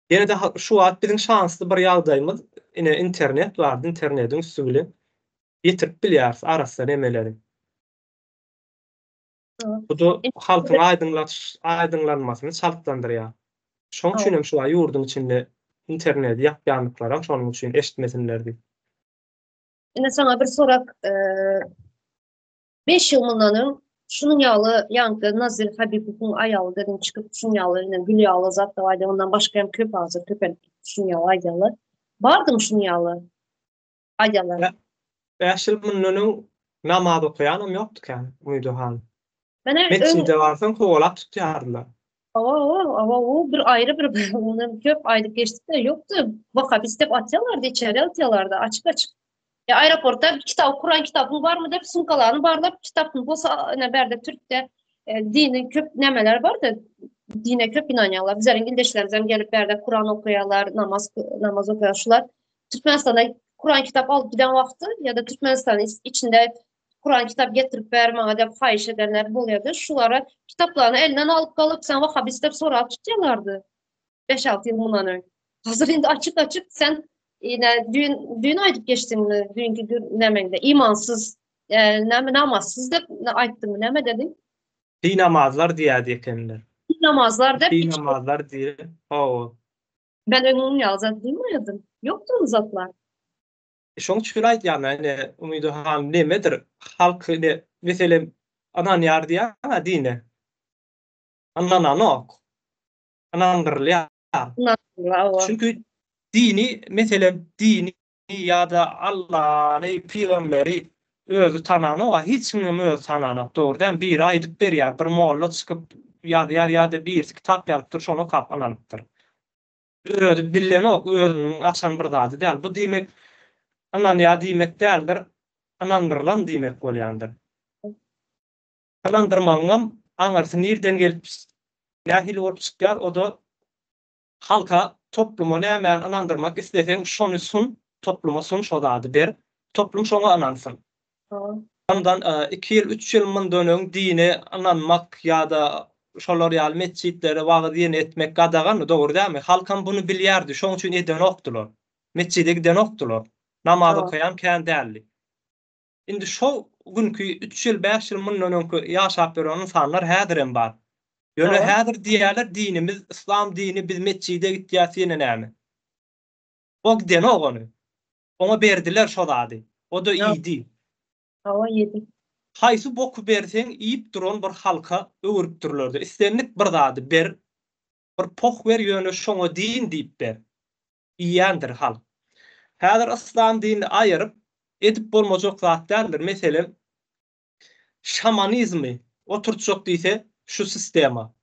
Ýene de şu wagt biziň şansly bir ýagdaýymyz, ine internet bardy, internetiň üstü bilen ýetirip bilýäris arasynda nemeleri. Bu da halkyň aýdyňlanmasyny çalykdandyrýar. Şoň üçin hem şu ýurdun içinde internet ýapýanlyklaram şonuň üçin eşitmesinlerdi. Yine sana bir sorak 5 ýyl mundan şunun ýaly ýaňky Nazir Habibowyň aýaly dedim çykyp şunun ýaly ine Gülýaly zat da aýdy ondan başga hem köp hazır köpen şunun ýaly aýdýarlar. Bardymy şunun ýaly aýdýarlar. 5 ýyl mundan namaz okuyanam ýokdy kan muýda hal. Mene Meçhide barsaň howalap tutýardylar. o bir ayrı bir onun köp aylık geçti de yoktu. Vakabis dep atıyorlardı, içeri atıyorlardı açık açık. Aeroportta bir kitap, Kur'an kitabı var mı dep sunkalarını barlap kitabını bolsa ne berde Türk'te dini köp nemeler var da dine köp inanıyorlar. Bizlerin ildeşlerimizden gelip berde Kur'an okuyorlar, namaz okuyorlar. Türkmenistan'da Kur'an kitap alıp giden vakti ya da Türkmenistan'ın içinde Kur'an kitap getirip vermeye de fahiş edenler buluyordu. Şulara kitaplarını elinden alıp kalıp sen vakabis dep sonra tutuyorlardı. 5-6 yıl bundan önce. Hazır indi açık açık sen yine düğün aydıp geçtin mi? Düğünkü nemende imansız, namazsız da ayttın mı? Neme dedin? Din namazlar diýär diýenler. Namazlar da Din namazlar diýer. O. ben önünü yazat duymayadım. Yoktu zatlar. Şoň üçin aýdýan ene umydy ham nemedir? Halk ine meselem anan ýar diýär dine. Ananok. Anandyrlýar. Çünkü dini meselem dini ýa-da Allah'y peýgamberi özü tanany wa hiç kim özü tananok. Dogrudan bir aýdyp berýär. Bir molla çykyp ýa-da bir kitap ýazypdyr, şonu kapananypdyr. Özü bilen ok, özüniň açan bir zady däl. Bu diýmek anan ýa diýmek däldir, anandyrlan diýmek bolýandyr. Anandyrmaňam aňarsy nerden gelip nähili bolup çykýar, o da halka, toplumu näme anandyrmak isteseň şonu sun, topluma sun şo zady ber, toplum şoňa anansyn. Ondan 2 ýyl, 3 ýyl mundan öň dine ananmak ýa-da şolar ýaly meçhitlere wagt ýene etmek gadagan dogry dälmi? Halkam bunu bilýärdi, şoň üçin eden okdular. Meçhide giden okdular. Namaz okuyan kän däldi. Indi şo günkü 3 ýyl 5 ýyl mundan öňkü ýaşap beren insanlar häzirem bar. Ýöne häzir diýerler dinimiz İslam dini biz meçhide gitýäs ýene näme? O giden ogony. Ona berdiler şo zady. O da iyidi. Hava yedi. Haýsy boku berseň iýip duran bir halka öwürüp durlardy. Istenlik bir zady ber, bir pok ber ýöne şoňa din diýip ber. Iýendir halk. Häzir İslam dinini aýyryp edip bolmajak zat däldir. Meselem şamanizmi oturtjak diýse şu sistema.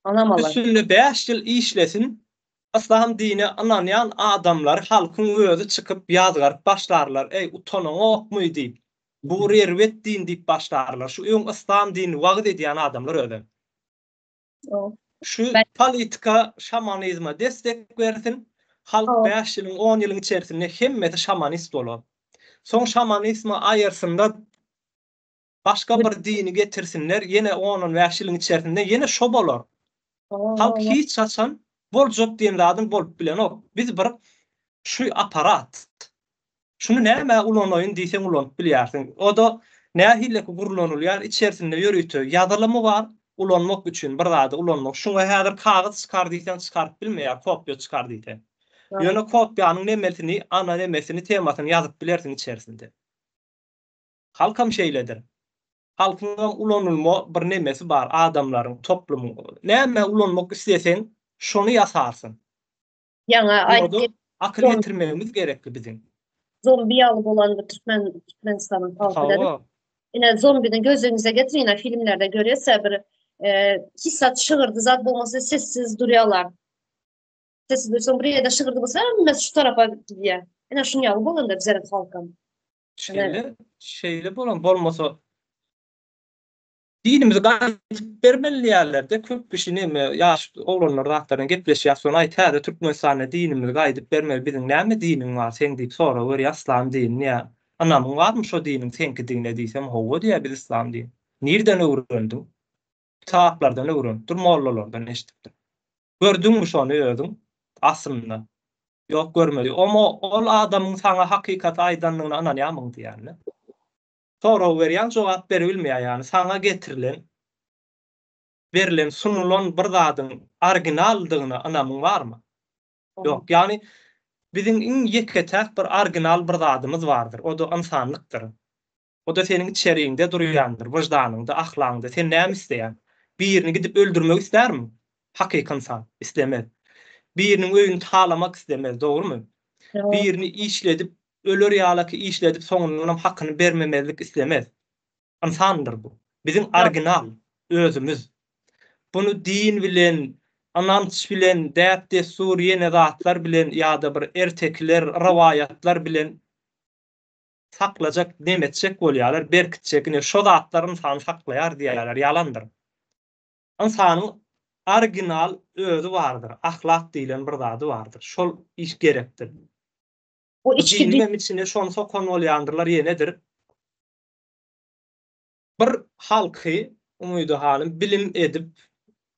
Anamalar. Üstünde 5 ýyl işlesin, İslam dini ananyan adamlar halkyň özü çykyp ýazgaryp başlarlar. Ey utanaň okmuy diýip. Bu rerwet din diýip başlarlar. Şu öň İslam dini wagt edýän adamlar öde. O. Şu Ben- politika şamanizma destek bersin. Halk O. 5 ýylyň 10 ýylyň içerisinde hemmeti şamanist bolar. Soň şamanizma aýersynda başga bir dini getirsinler, ýene onun 5 ýylyň içerisinde ýene şo bolar. Halk hiç çaçan boljak diýen adam bolup bilen ok. Biz bir şu aparat. Şunu näme ulanyň diýseň ulanyp bilýärsiň. O da nähille gurulanylar içerisinde ýörüýtü. Ýazylmy bar ulanmak üçin bir zady ulanmak. Şuňa häzir kagaz çykar diýsen çykaryp bilmeýär, kopýa çykar diýsen. Ýöne kopýanyň nemesini, ana nemesini, temasyny ýazyp bilersiň içerisinde. Halkam şeýledir. Halkyň ulanylma bir nemesi bar, adamlaryň, toplumyň. Näme ulanmak isleseň, şonu ýasarsyn. Ýa-da Ýa-da akyl getirmegimiz gerekli bizim. zombi ýaly bolan bir Türkmenistanyň halkyny. Hawa. Yine zombinin gözünüze getirin, filmlerde görüyorsa bir hissat şığırdı zat bolmasa sessiz duruyorlar. Sessiz dursun buraya da şığırdı bolsa mes şu tarafa gidiyor. Yine şunu ýaly bolan da bizlerin halkam. Şeýle bolan bolmasa dinimizi gaýdyp bermeliýärler-de köp kişi näme ýaş oglanlar zatlaryň gepleşýär sonra aýtýar Türkmenistanyň dinimizi gaýdyp bermeli biziň näme diniň bar sen diýip sorawer İslam dini ýa anamyň barmy şo diniň senki dinine diýsem howa diýär biz İslam dini. Nirden öwrendim? Kitaplardan öwrendim, mollalardan eşitdim. Gördüňmi şonu özüň aslynda? Ýok görmedi. Ama ol adamyň saňa hakykat aýdanlygyny ananýamyň diýärler. Sonra berýän jogap berilmeýär ýani saňa getirilen berilen sunulan bir zadyň originaldygyny anamyň barmy? Ýok, ýani biziň iň ýeketäk bir original bir zadymyz bardyr. O da insanlykdyr. O da seniň içeriğinde durýandyr, wyjdanyňda, ahlagyňda. Sen näme isleýän? Birini gidip öldürmek istermi? Hakyky insan islemez. Biriniň öýünü talamak islemez, dogrymy? Birini işledip, ölür ýalaky işledip soňundan hakyny bermemezlik islemez. İnsandyr bu. Bizim original özümüz. Bunu din bilen, ananç bilen, däpde Suriýe zatlar bilen ýa-da bir ertekler, rawaýatlar bilen saklajak demetjek bolýarlar, berkitjek, şo zatlaryny san saklaýar diýerler, ýalandyr. İnsanyň original özü bardyr, ahlak diýilen bir zady bardyr. Şol iş gerekdir. O içki Dinime içine şonu sokan bolýandyrlar ýenedir. Bir halky umydy halim bilim edip,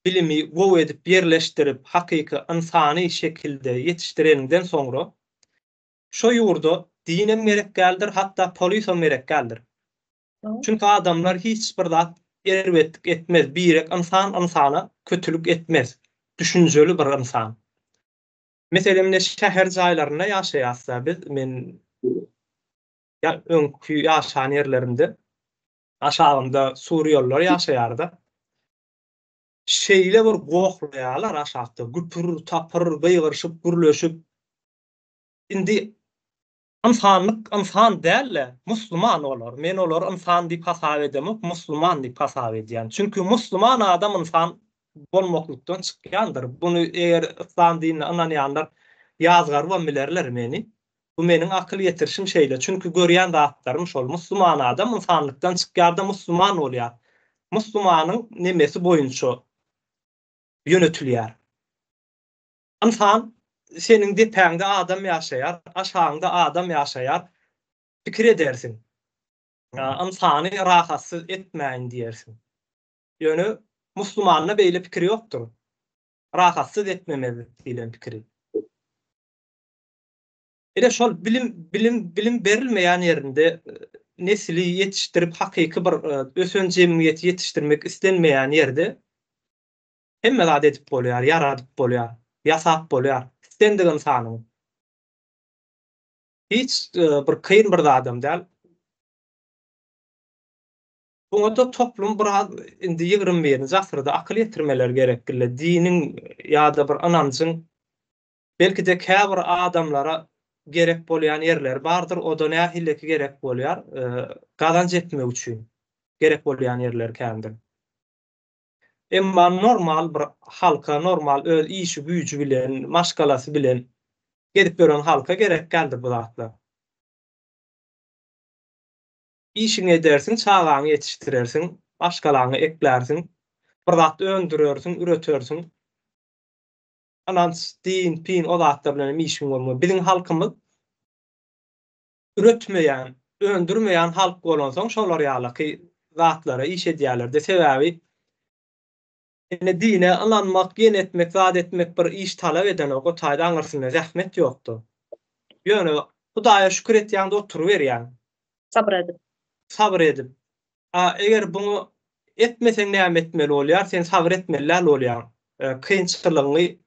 bilimi gowy edip yerleşdirip, hakyky insany şekilde ýetişdirenden soňra şo ýurda dinem gerek geldir, hatda polisam gerek geldir. Çünkü adamlar hiç bir zat erwetlik etmez. Birek insan insana kötülük etmez. Düşünjeli bir insan. Mesela mine şäher jaýlaryna ýaşaýarsa biz men öňkü ýaşan ýerlerinde aşağında Suriýalılar ýaşaýarda. Şeýle bir goklaýarlar aşagda. Güpür, tapır, beýgyrşyp, gürleşip. Indi insanlyk insan däl, musliman olar. Men olar insan diýip hasap edemek, musliman diýip hasap edýän. Çünki musliman adam insan bolmaklykdan çykýandyr. Bunu eger İslam dinine ananýanlar ýazgar bilerler meni. Bu meniň akyl ýetirişim şeýle. Çünki görýän zatlarym şol musliman adam insanlykdan çykýarda musliman bolýar. Muslimanyň nemesi boýunça ýönetilýär. İnsan senin depäňde adam ýaşaýar, aşağında adam ýaşaýar. Pikir edersin. İnsany rahatsyz etmäň diýersin. Ýöne muslimanyna beýle pikir ýokdur. Rahatsyz etmemelik diýilen pikiri. Ede şol bilim berilmeýän ýerinde nesli ýetişdirip hakyky bir ösün jemgyýeti ýetişdirmek istenmeýän ýerde hemme zat edip bolýar, ýaradyp bolýar, ýasap bolýar. Istendigen sanyň. Hiç bir kıyın bir adam däl. Buňa da toplum biraz indi 21-nji asyrda akyl ýetirmeler gerekli. Diniň ýa-da bir ananjyň belki de käbir adamlara gerek bolýan ýerler bardyr. O da nähilleki gerek bolýar. Gazanç etmek üçin. gerek bolýan ýerler kendir. Emma normal bir halka, normal öz işi güýjü bilen, maşgalasy bilen gedip gören halka gerek geldi bu zatlar. İşini edersin, çağlaňy ýetişdirersiň, başgalaňy eklersiň, bir zatdy öndürersiň, üretersiň. Anan din, pin o zatlar bilen işin bolmaly. Bizim halkymyz üretmeýän, öndürmeýän halk bolan soň şolar ýalyky zatlara iş edýärler. Sebäbi ene dine alanmak, gen etmek, zat etmek bir iş talap eden o taýda aňyrsyna zähmet ýokdur. Ýöne Hudaýa şükür etýäňde oturuberýän. Sabır edip. Sabır edip. Eger bunu etmeseň näme etmeli bolýar? Sen sabır etmeli bolýar. Kynçylygyny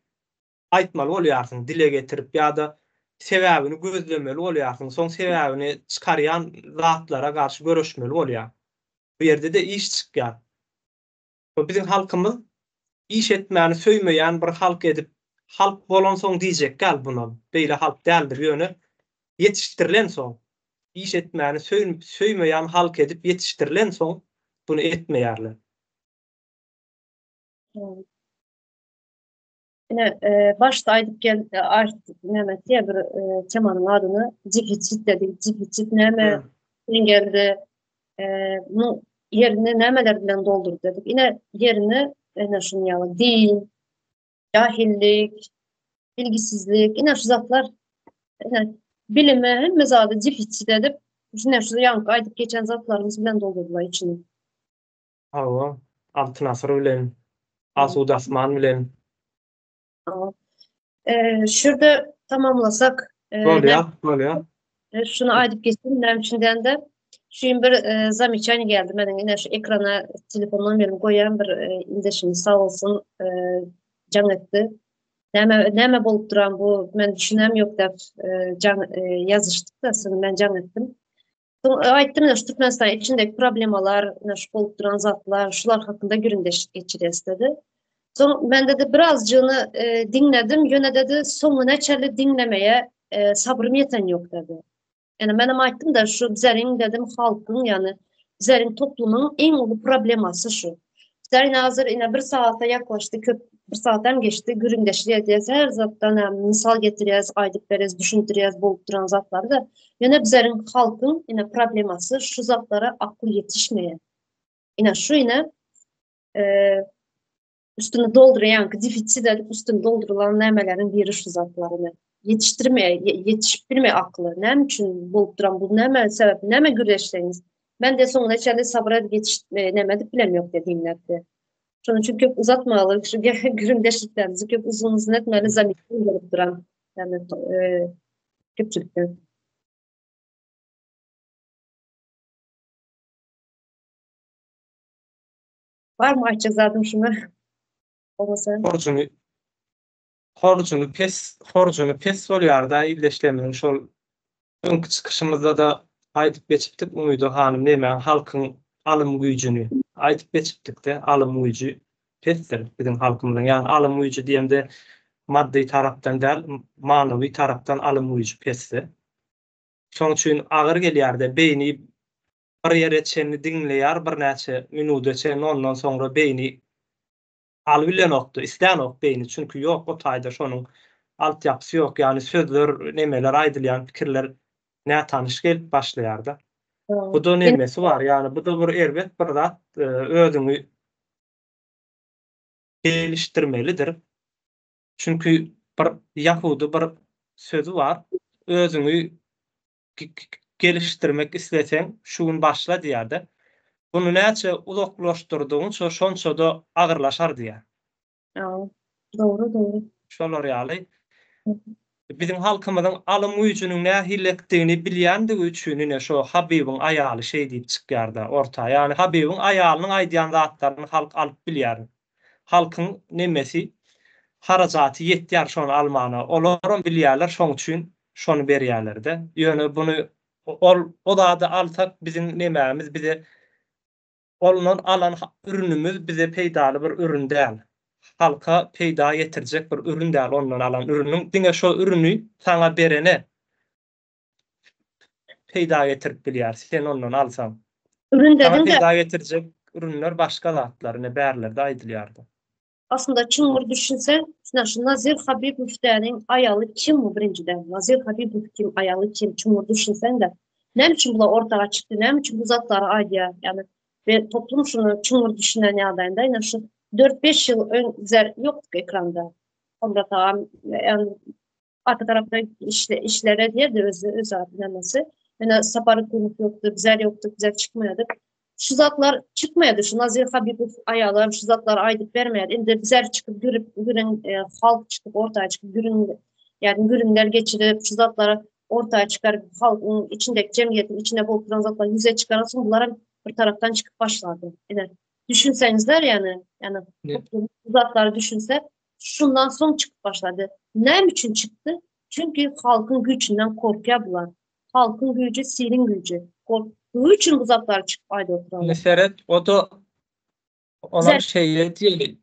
aýtmaly bolýarsyň, dile getirip ýa-da sebäbini gözlemeli bolýarsyň. Soň sebäbini çykarýan zatlara garşy görüşmeli bolýar. Bu ýerde de iş çykýar. Bizim halkymyz iş etmäni söýmeýän bir halk edip, halk bolan soň diýjek gal bunu. Beýle halk däldir ýöne ýetişdirilen soň. İş etmäni söýmeýän halk edip ýetişdirilen soň bunu etmeýärler. Yine başta aýdyp gel Mehmet diye bir temanyň adyny defisit dedik. Defisit näme geldi? Bu yerini nämeler bilen doldurup dedik. Yine yerini şunu ýaly din, jahillik, bilgisizlik, yine şu zatlar bilime hemme zady defisit edip yine şu ýanky aýdyp geçen zatlarymız bilen doldurdular içini. Hawa, Altyn asr bilen, Asuud Asman bilen. Şurada tamamlasak Bolýar. Şunu aýdyp geçdim. Näme üçinden de şu bir zamyçany geldi. Meniň ine şu ekrana telefondan benim goýan bir ildeşim sağ bolsun jaňetdi. Näme bolup duran bu men düşünem ýok dep ýazyşdyk da sen men jaňetdim. Aýtdym da şu Türkmenistan içindeki problemalar, şu bolup duran zatlar, şular hakynda göründeşik geçirýäs dedi. Soň men dedi birazcığını dinledim. Ýöne dedi soňuna çäli dinlemeýe sabrym ýeten ýok dedi. Yani benim aýtdym da şu bizeriň dedim halkyň ýani bizeriň toplumyň en uly problemasy şu. Bizeriň hazır ine bir saata ýaklaşdy, bir saatam geçti, güründeşirýäs, her zatdan misal getirýäs, aýdyp berýäs, düşündirýäs bolup duran zatlar da. Ýöne bizeriň halkyň ine problemasy şu zatlara akly ýetişmeýär. Ine şu üstünü doldurayan, defisit edip üstünü doldurulan nämelerin biri şu zatlarını yetişip bilme aklı. Näme üçin bolup duran bu näme sebäp, näme güreşdiňiz? Men de soňuna çäli sabra näme dip bilem ýok dediňlerdi. Şonuň üçin köp uzatmaly, şu güründeşiklerimizi köp uzun etmeli zamitden gelip duran. Yani köpçülikden. Var mı aýtjak zatym şuna? Horjunu pes bolýar-da ýyldeşlemeň şol öňkü çykyşymyzda da aýdyp geçipdik Umydo hanym näme halkyň alym güýjüni aýdyp geçipdik-de alym güýjü pesdir bizim halkymyzyň ýani alym güýjü diýende maddi tarapdan däl manawy tarapdan alym güýjü pesdir. Şoň üçin agyr gelýär-de beýni bir ýere çenli dinleýär bir näçe minuta çenli ondan soňra beýni albilenokdy, islenok beýni çünki ýok o taýda şonuň altyapysy ýok, ýani sözler, nemeler aýdylýan pikirler nä tanyş gelip başlaýar-da. Bu da nemesi var, ýani bu da bir erbet bir zat özüňi gelişdirmelidir. Çünki bir ýahudy bir sözü var, özüňi gelişdirmek isleseň şuň başla diýär-de. Bunu näçe uzaklaşdyrdygyňça şonça da agyrlaşar diýär. Doğru. Şolar ýaly. Bizim halkymyzyň alym güýjüniň nä hilekdigini bilýändige üçin ine şo Habibiň aýaly şey diýip çykýar-da orta. Ýani Habibiň aýalynyň aýdýan zatlaryny halk alyp bilýär. Halkyň nemesi harajaty ýetýär şonu almana. Olaram bilýärler, şoň üçin şonu berýärler-de. Ýöne bunu o da alsak bizim nemämiz bize ondan alan ürünümüz bize peýdaly bir ürün däl. Halka peýda ýetirjek bir ürün däl ondan alan ürünüň. Diňe şo ürünü saňa berene peýda ýetirip bilýär. Sen ondan alsan. Ürün Sana dedin de fayda getirecek ürünler başka zatlar, ne berlerde aýdylýardy. aslında çımur düşünsen, şu Nazir Habibov'nin ayalı kim bu birinciden? Nazir Habibov kim, ayalı kim? Çımur düşünsen de. Ne için bu ortaya çıktı? Ne için bu zatlara aydı? Yani ve toplum şunu çımur düşünen adayında yine şu 4-5 yıl önce yoktu ekranda. Onda tamam yani arka tarafta işlere diye de öz adinlemesi. Yani saparı konuk yoktu, bizer yoktu, bizer çıkmayadık. Şu zatlar çıkmayadı, şu Nazir Habibov ayalar, şu zatlar aydık vermeyedi. Indi bizer çıkıp, gürün, halk çıkıp ortaya çıkıp, yani gürünler geçirip, şu zatlara ortaya çıkarıp, halkın içindeki cemiyetin içine bolduran zatlar yüze çıkarasın, bunlara bir taraftan çıkıp başlardı. Yani düşünsenizler yani Ne? toplum zatları düşünse, şundan son çıkıp başladı. Ne için çıktı? Çünkü halkın gücünden korkuya bular. Halkın gücü sirin gücü. Korktuğu için bu zatlar çıkıp ayda oturarlar. Meseret o da ona Güzel. şeýle diýeli.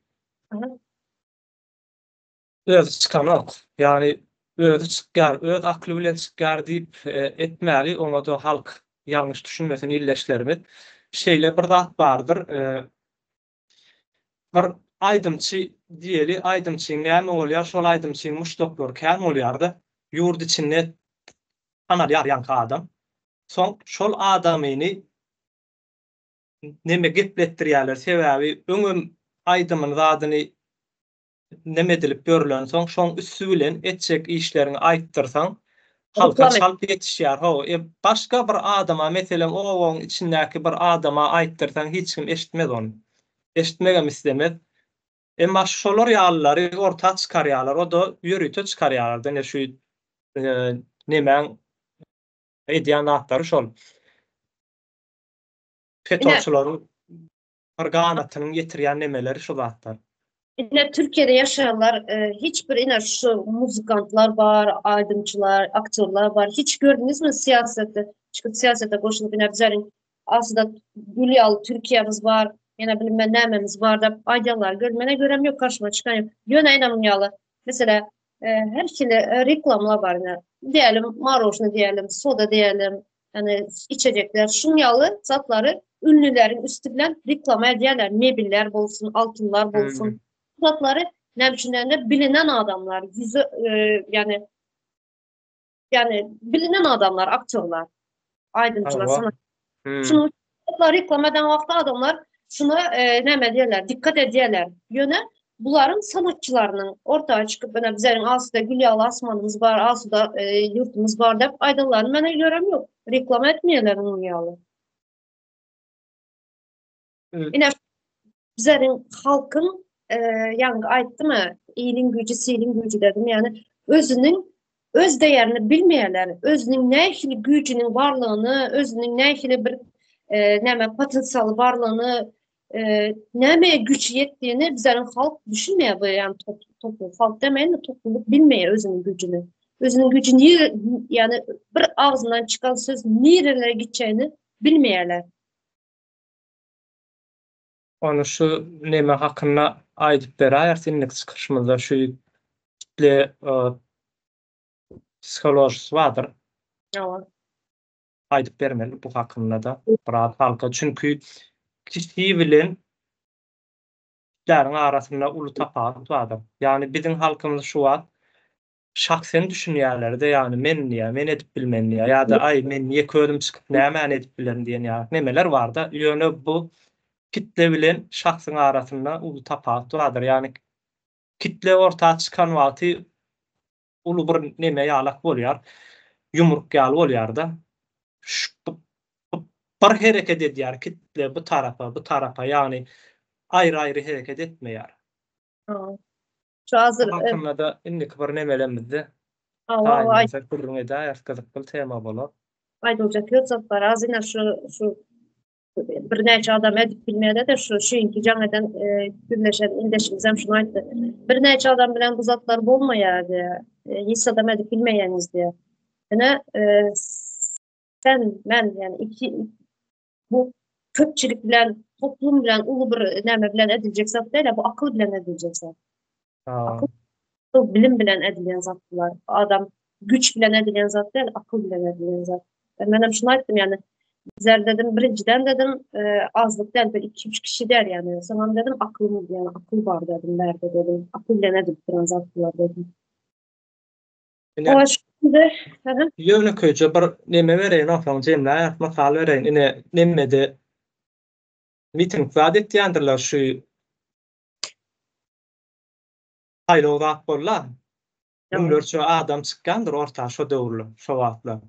Aha. Öz çıkanak. Yani öz çıkar, öz aklı bilen çıkar diýip etmäli, ona da halk yanlış düşünmesin illeşlerimi. Şeýle bir zat bardyr. Bir aýdymçy diýeli, aýdymçyň näme bolýar, şol aýdymçyň muşdoklar kän bolýardy. Ýurt içinde tanalýar ýanky adam. Soň şol adamyny neme gepletdirýärler, sebäbi öňüm aýdymyň zadyny neme edilip görülen soň şoň üssü bilen etjek işlerini aýtdyrsaň halka Reklam et. çalp yetişýär. Ho, başga bir adama, meselem owaň içindäki bir adama aýtdyrsaň hiç kim eşitmez onu. Eşitmegem istemez. Emma şolar ýalyları orta çykarýarlar, o da ýörüýte çykarýarlar. Dene şu nemäň edýän zatlary şol. Yine, Petrolçularyň bir ganatynyň getirýän nemeleri şol zatlar. yine Türkiye'de yaşayanlar hiçbir yine şu muzikantlar var, aydınçılar, aktörler var. Hiç gördünüz mü siyasette? Çıkıp siyasete koşulup yine bizlerin aslında Gülyalı Türkiye'miz var. Yine bilmem nememiz var da aydalar görmene görem yok, karşıma çıkan yok. Yöne inanmayalı. Mesela her şeyde reklamlar var yine. Diyelim maroşnu diyelim, soda diyelim. Yani içecekler, şunyalı zatları ünlülerin üstünden reklam ederler. Mebiller bolsun, altınlar bolsun. Zatları ne biçimlerinde bilinen adamlar, yüzü yani bilinen adamlar, aktörler, aydınçılar, Hawa. sanatçılar. Şunu reklam eden vakti adamlar şuna ne diyorlar, dikkat ediyorlar. Yöne bunların sanatçılarının ortaya çıkıp bana bizlerin Asuda Gülyalı asmanımız var, Asuda yurtumuz var deyip aydınlarını bana görem yok. Reklam etmiyorlar onun yalı. Yine bizlerin halkın yani ayıttı mı? İyiliğin gücü, siyiliğin gücü dedim. Yani öz değerini bilmeyenler, özünün ne ilgili gücünün varlığını, özünün ne ilgili bir potansiyel varlığını, neye güç yettiğini bizlerin halk düşünmeye yani toplum, halk demeyin de topluluk bilmeye özünün gücünü. Özünün gücü yani bir ağzından çıkan söz nerelere gideceğini bilmeyeler. Onu şu neme hakkında aýdyp berýär, sinlik çykyşmyzda şu kitle psikolojisi vardır. Evet. Aýdyp bermeli bu hakkında da biraz halka. Çünkü kişi bilen kitläriň arasynda uly tapawut vardır. Yani bizim halkymyz şu wagt şahsen düşünýärler-de, yani men edip bilmenliýär ýa-da ay men niye ködüm çykyp näme edip bilen diýen ýa nemeler bar-da. Ýöne bu kitle bilen şahsyň arasynda uly tapawut vardır. Yani kitle ortaya çıkan wagty uly bir neme ýalak bolýar, yumruk ýaly bolýar-da. Bir hereket edýär kitle bu tarafa, yani aýry hereket etmeýär. Evet. Şu hazır Bu hakkında da indik bir nemelemizde Allah taýinlense gurrun edýär, gyzykly tema bolar. aydılacak yok zatlar. Az yine şu bir neçe adam edip bilmeye de şu inki can eden birleşen indeşimiz hem şunu ayttı. Bir neçe adam bilen bu zatlar bolmaya diye. Hiç adam edip bilmeyeniz diye. Yani sen, ben yani bu köpçülük bilen, toplum bilen, ulu bir neme bilen edilecek zat değil, bu akıl bilen edilecek zat. Akıl, bilim bilen edilen zatlar. Adam güç bilen edilen zat değil, akıl bilen edilen zat. Ben şunu ayttım yani Bizler dedim birinciden dedim azlık değil, 2-3 kişi der yani. Sonra dedim aklım yani akıl var dedim nerede dedim. Akıl ne dedim biraz akıllar dedim. O Ine şimdi hı. ýöne köýje bir neme bereýin, ofaň jemle aýatma sal bereýin. Ine nemmede miting zat etýändirler şu saýlawda bollar. Evet. Müňlerçe adam çykkandyr ortağa şo döwürle, şo wagtlar.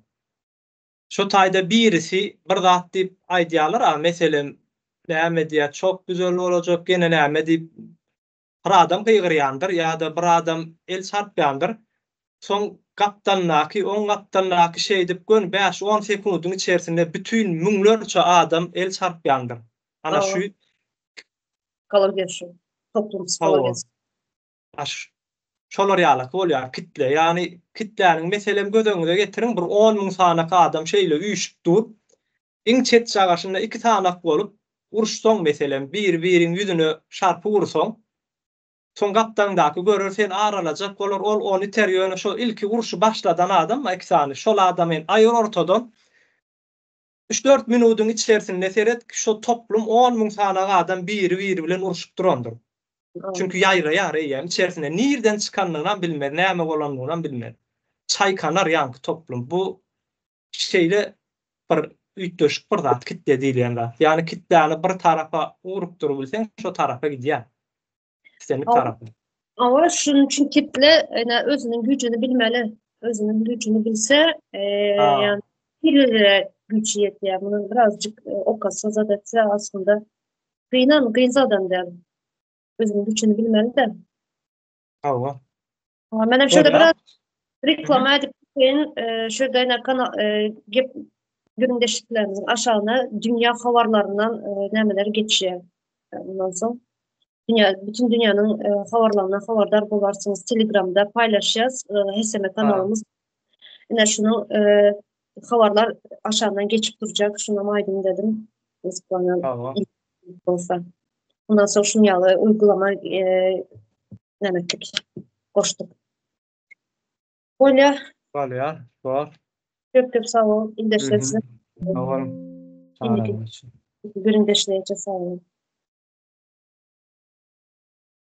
Şo taýda birisi bir zat diýip aýdýarlar, a meselem näme diýär, çok güzel bolajak, gene näme diýip bir adam gygyrýandyr ýa-da bir adam el çarpýandyr. Soň gapdanlaky, oň gapdanlaky şey diýip gön 5-10 sekundyň içerisinde bütün müňlerçe adam el çarpýandyr. Ana şu Evet. Psikologiyası. Toplum hawa, psikologiyası. aş şolar ýaly bolýar kitle. Ýani kitläniň meselem göz getirin, bir 10 000 sanaky adam şeýle üýşüp durup, iň çet çagaşynda 2 tanak bolup uruşsaň meselem bir-biriň ýüzüne şarpy ursaň, soň gapdandaky görür sen aralajak bolar, ol ony terýöne şo ilki uruşy başladan adam eksany şol adamyn aýyr ortadan 3-4 minutyň içerisinde seret şo toplum 10 000 sanaky adam biri bilen uruşup durandyr. Evet. Çünkü ýaýra ýa içerisinde nirden çykanlygyny bilmer, näme bolanlygyny bilmer. Çaýkanar ýanky toplum. Bu şeýle bir üýtgeşik bir zat kitle diýilýän zat. Ýani kitläni bir tarafa urup durup bilseň şo tarafa gidýär. Senlik Ama tarapy. ama şunun için kitle yani özünün gücünü bilmeli. Özünün gücünü bilse Ha, yani birilere güç yetiyor. Bunun birazcık okasa zaten aslında kıyınadan der. Özünün gücünü bilmeli de. hawa. Ama ben şöyle Bolýar. biraz Mhm. reklama edip şurada yine gep gündeşliklerimizin aşağına dünya havarlarından nemeleri geçiyor. Ondan sonra bütün dünyanın havarlarından haberdar bolarsınız. Telegram'da paylaşacağız. HSM Ha, kanalımız. Yine şunu havarlar aşağıdan geçip duracak. Şuna maydum dedim. Instagram'dan hawa. ilk olsa. Ondan sonra şunu yalı uygulama demettik. Koştuk. Öyle Bolýar. Bor. köp sağ ol. İldeşler Mhm. size. Hawa. İndiki Çağıran için. gündeşleyece sağ olun.